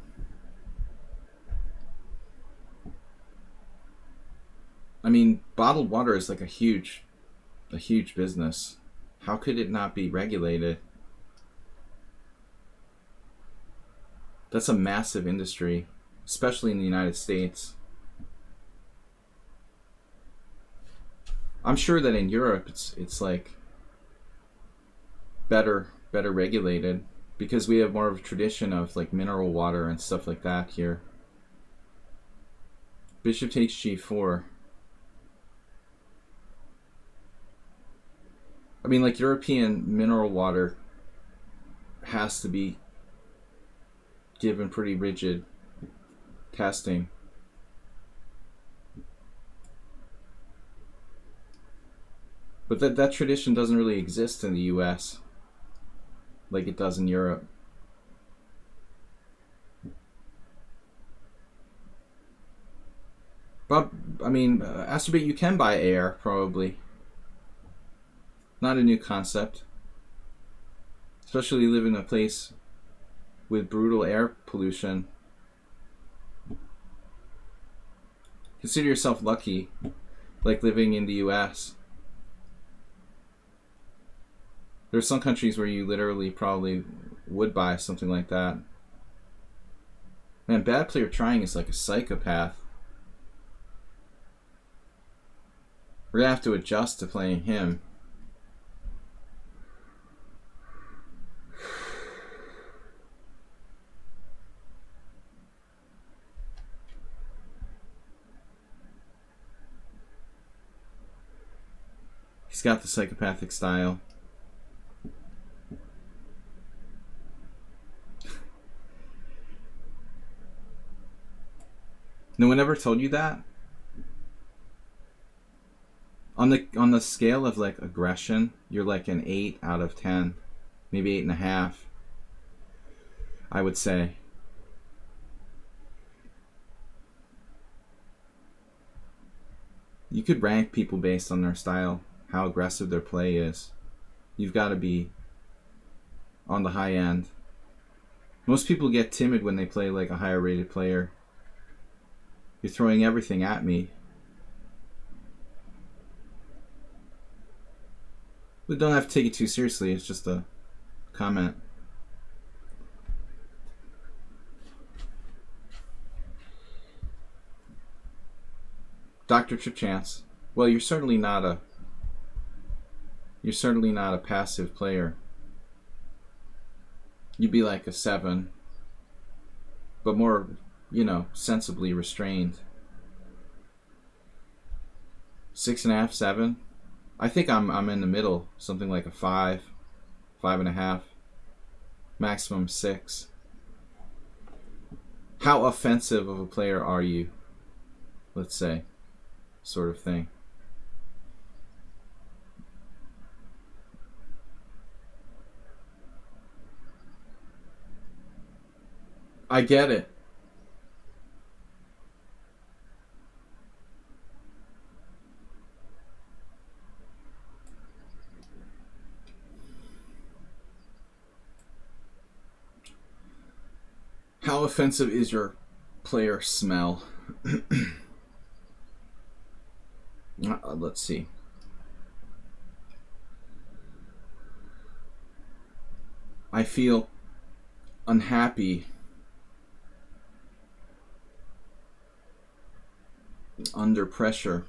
I mean, bottled water is like a huge business. How could it not be regulated? That's a massive industry, especially in the United States. I'm sure that in Europe it's like better regulated because we have more of a tradition of like mineral water and stuff like that here. Bishop takes g4. I mean, like, European mineral water has to be given pretty rigid testing. But that tradition doesn't really exist in the US like it does in Europe. But, I mean, Astrobate, you can buy air, probably. Not a new concept. Especially live in a place with brutal air pollution. Consider yourself lucky, like living in the US. There's some countries where you literally probably would buy something like that. Man, bad player trying is like a psychopath. We're gonna have to adjust to playing him. He's got the psychopathic style. No one ever told you that? On the scale of like aggression, you're like an 8 out of 10, maybe 8.5. I would say. You could rank people based on their style, how aggressive their play is. You've got to be on the high end. Most people get timid when they play like a higher rated player. You're throwing everything at me. We don't have to take it too seriously, it's just a comment. Dr. Trip Chance. Well, you're certainly not a passive player. You'd be like a 7, but more, sensibly restrained. 6.5, 7. I think I'm in the middle, something like a 5, 5.5, maximum 6. How offensive of a player are you? Let's say, sort of thing. I get it. How offensive is your player smell? Let's see. I feel unhappy under pressure.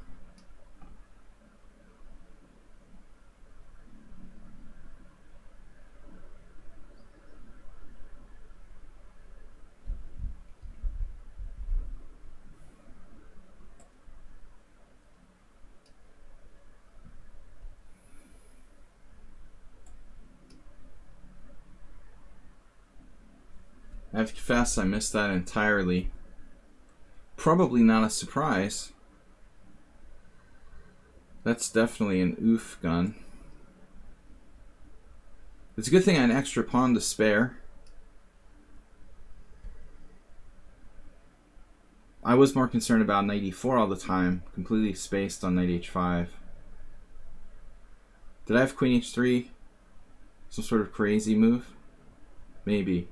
I have to confess I missed that entirely. Probably not a surprise. That's definitely an oof gun. It's a good thing I had an extra pawn to spare. I was more concerned about knight e4 all the time, completely spaced on knight h5. Did I have queen h3? Some sort of crazy move? Maybe.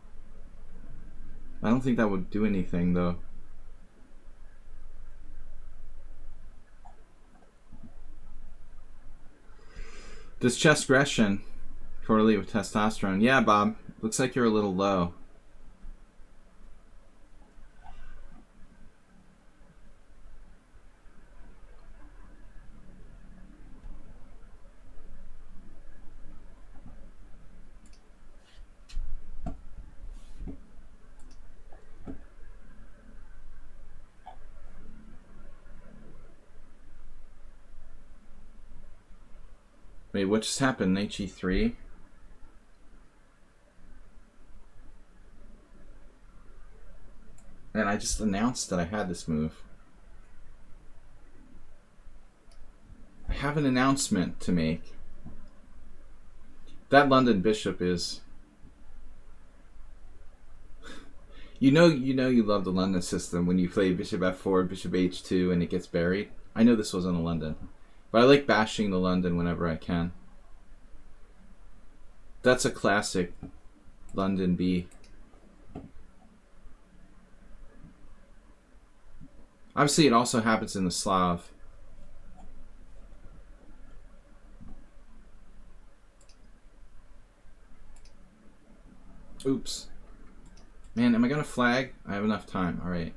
I don't think that would do anything, though. Does chess aggression correlate with testosterone? Yeah, Bob. Looks like you're a little low. Wait, what just happened? Knight g3? And I just announced that I had this move. I have an announcement to make. That London bishop is... You know you love the London system when you play bishop f4, bishop h2, and it gets buried. I know this wasn't a London. But I like bashing the London whenever I can. That's a classic London B. Obviously, it also happens in the Slav. Oops. Man, am I going to flag? I have enough time. All right.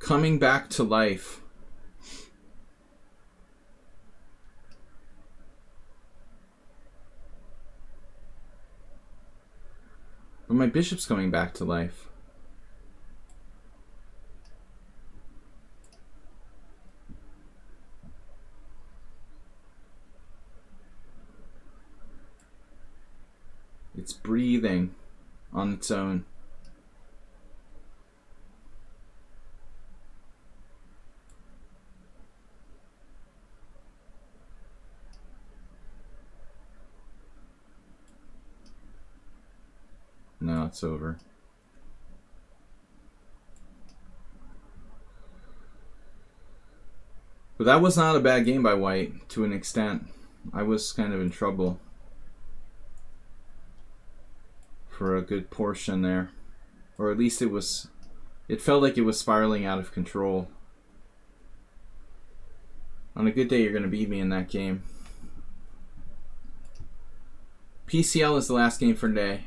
Coming back to life. But my bishop's coming back to life. It's breathing on its own. No, it's over. But that was not a bad game by White, to an extent. I was kind of in trouble for a good portion there. Or at least it felt like it was spiraling out of control. On a good day, you're going to beat me in that game. PCL is the last game for today.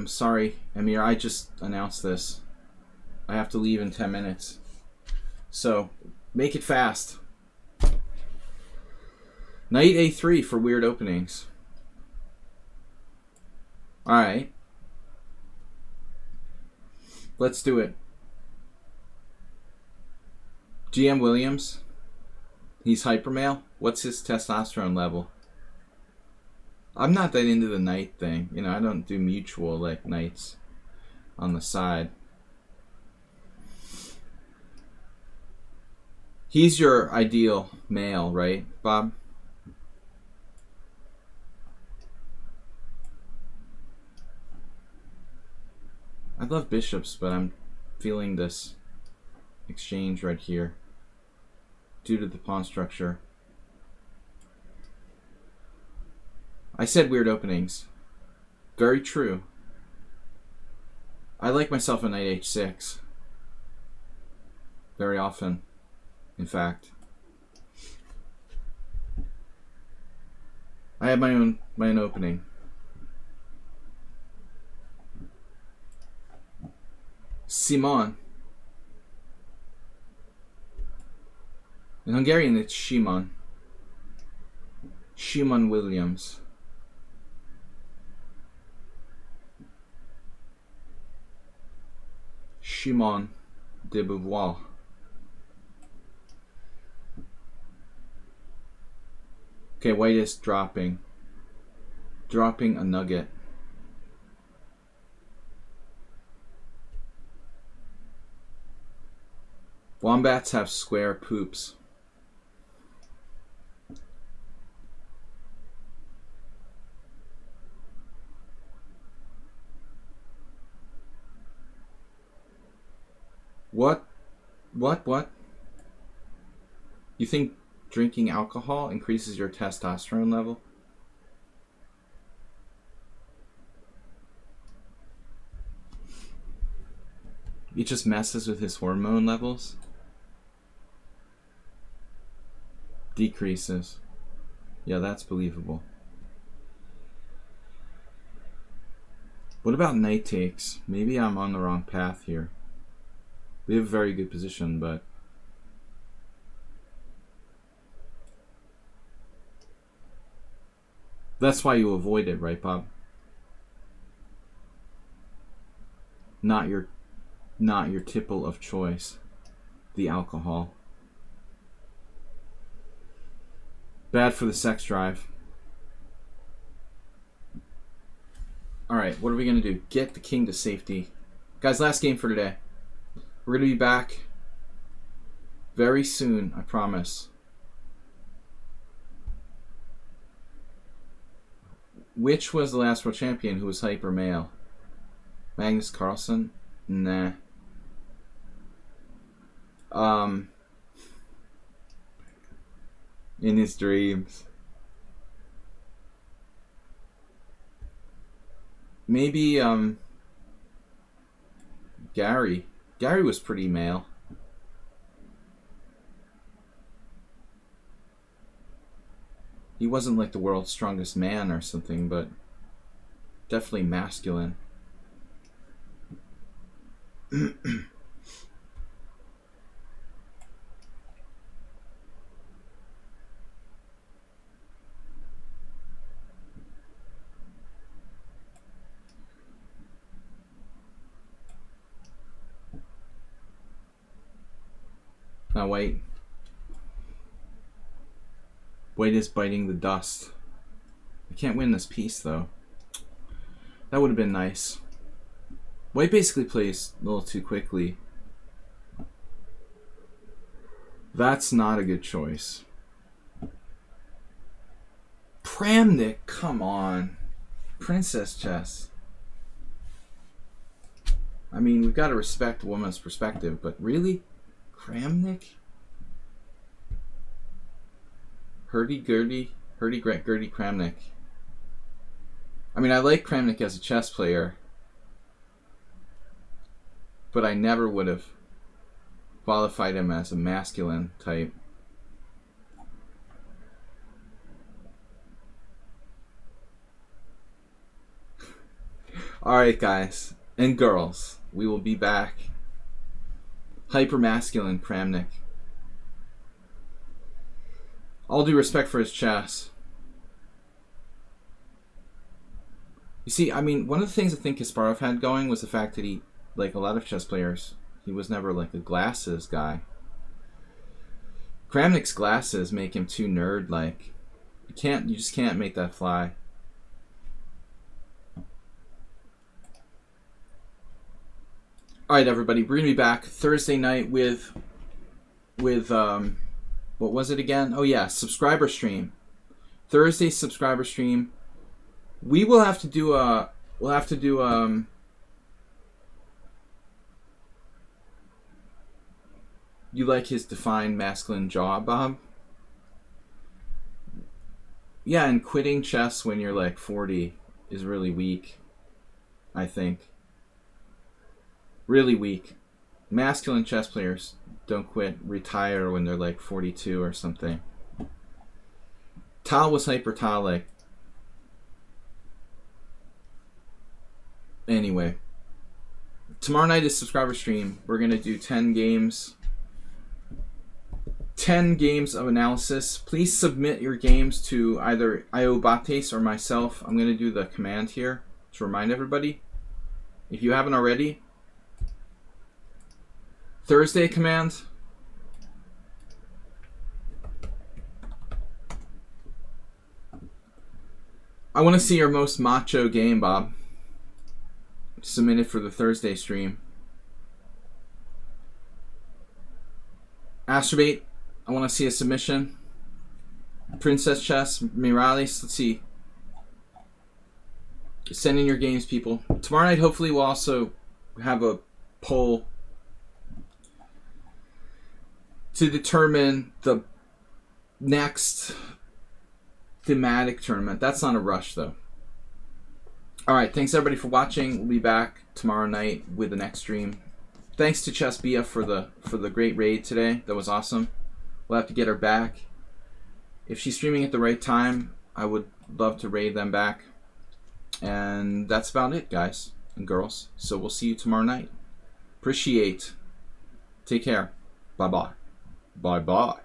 Sorry, Amir, I just announced this. I have to leave in 10 minutes. So, make it fast. Knight a3 for weird openings. Alright. Let's do it. GM Williams. He's hypermale. What's his testosterone level? I'm not that into the knight thing. You know, I don't do mutual like knights on the side. He's your ideal male, right, Bob? I love bishops, but I'm feeling this exchange right here due to the pawn structure. I said weird openings. Very true. I like myself a knight h6. Very often, in fact. I have my own opening. Simon. In Hungarian, it's Shimon. Shimon Williams. Shimon de Beauvoir. Okay, White is dropping. Dropping a nugget. Wombats have square poops. What? What? You think drinking alcohol increases your testosterone level? It just messes with his hormone levels? Decreases. Yeah, that's believable. What about knight takes? Maybe I'm on the wrong path here. We have a very good position, but... That's why you avoid it, right, Bob? Not your tipple of choice. The alcohol. Bad for the sex drive. Alright, what are we going to do? Get the king to safety. Guys, last game for today. We're going to be back very soon, I promise. Which was the last world champion who was hyper male? Magnus Carlsen? Nah. In his dreams. Maybe, Gary. Gary was pretty male. He wasn't like the world's strongest man or something, but definitely masculine. Now wait. White is biting the dust. I can't win this piece though. That would have been nice. White basically plays a little too quickly. That's not a good choice. Kramnik, come on. Princess chess. I mean, we've got to respect a woman's perspective, but really? Kramnik? Hurdy-gurdy Kramnik. I mean, I like Kramnik as a chess player, but I never would have qualified him as a masculine type. Alright, guys and girls, we will be back. Hyper masculine Kramnik. All due respect for his chess. You see, I mean, one of the things I think Kasparov had going was the fact that he, like a lot of chess players, he was never like a glasses guy. Kramnik's glasses make him too nerd-like. You just can't make that fly. Alright, everybody, we're going to be back Thursday night with what was it again? Oh yeah, subscriber stream. Thursday subscriber stream. We will have to do you like his defined masculine jaw, Bob? Yeah, and quitting chess when you're like 40 is really weak, I think. Really weak. Masculine chess players don't quit, retire when they're like 42 or something. Tal was hyper Tal-like. Anyway. Tomorrow night is subscriber stream. We're going to do 10 games. 10 games of analysis. Please submit your games to either Iobates or myself. I'm going to do the command here to remind everybody. If you haven't already, Thursday command. I want to see your most macho game, Bob. Submit it for the Thursday stream. Astrobate, I want to see a submission. Princess Chess, Mirales, let's see. Send in your games, people. Tomorrow night, hopefully, we'll also have a poll to determine the next thematic tournament. That's not a rush, though. All right, thanks everybody for watching. We'll be back tomorrow night with the next stream. Thanks to Chessbia for the great raid today. That was awesome. We'll have to get her back. If she's streaming at the right time, I would love to raid them back. And that's about it, guys and girls. So we'll see you tomorrow night. Appreciate. Take care. Bye-bye. Bye-bye.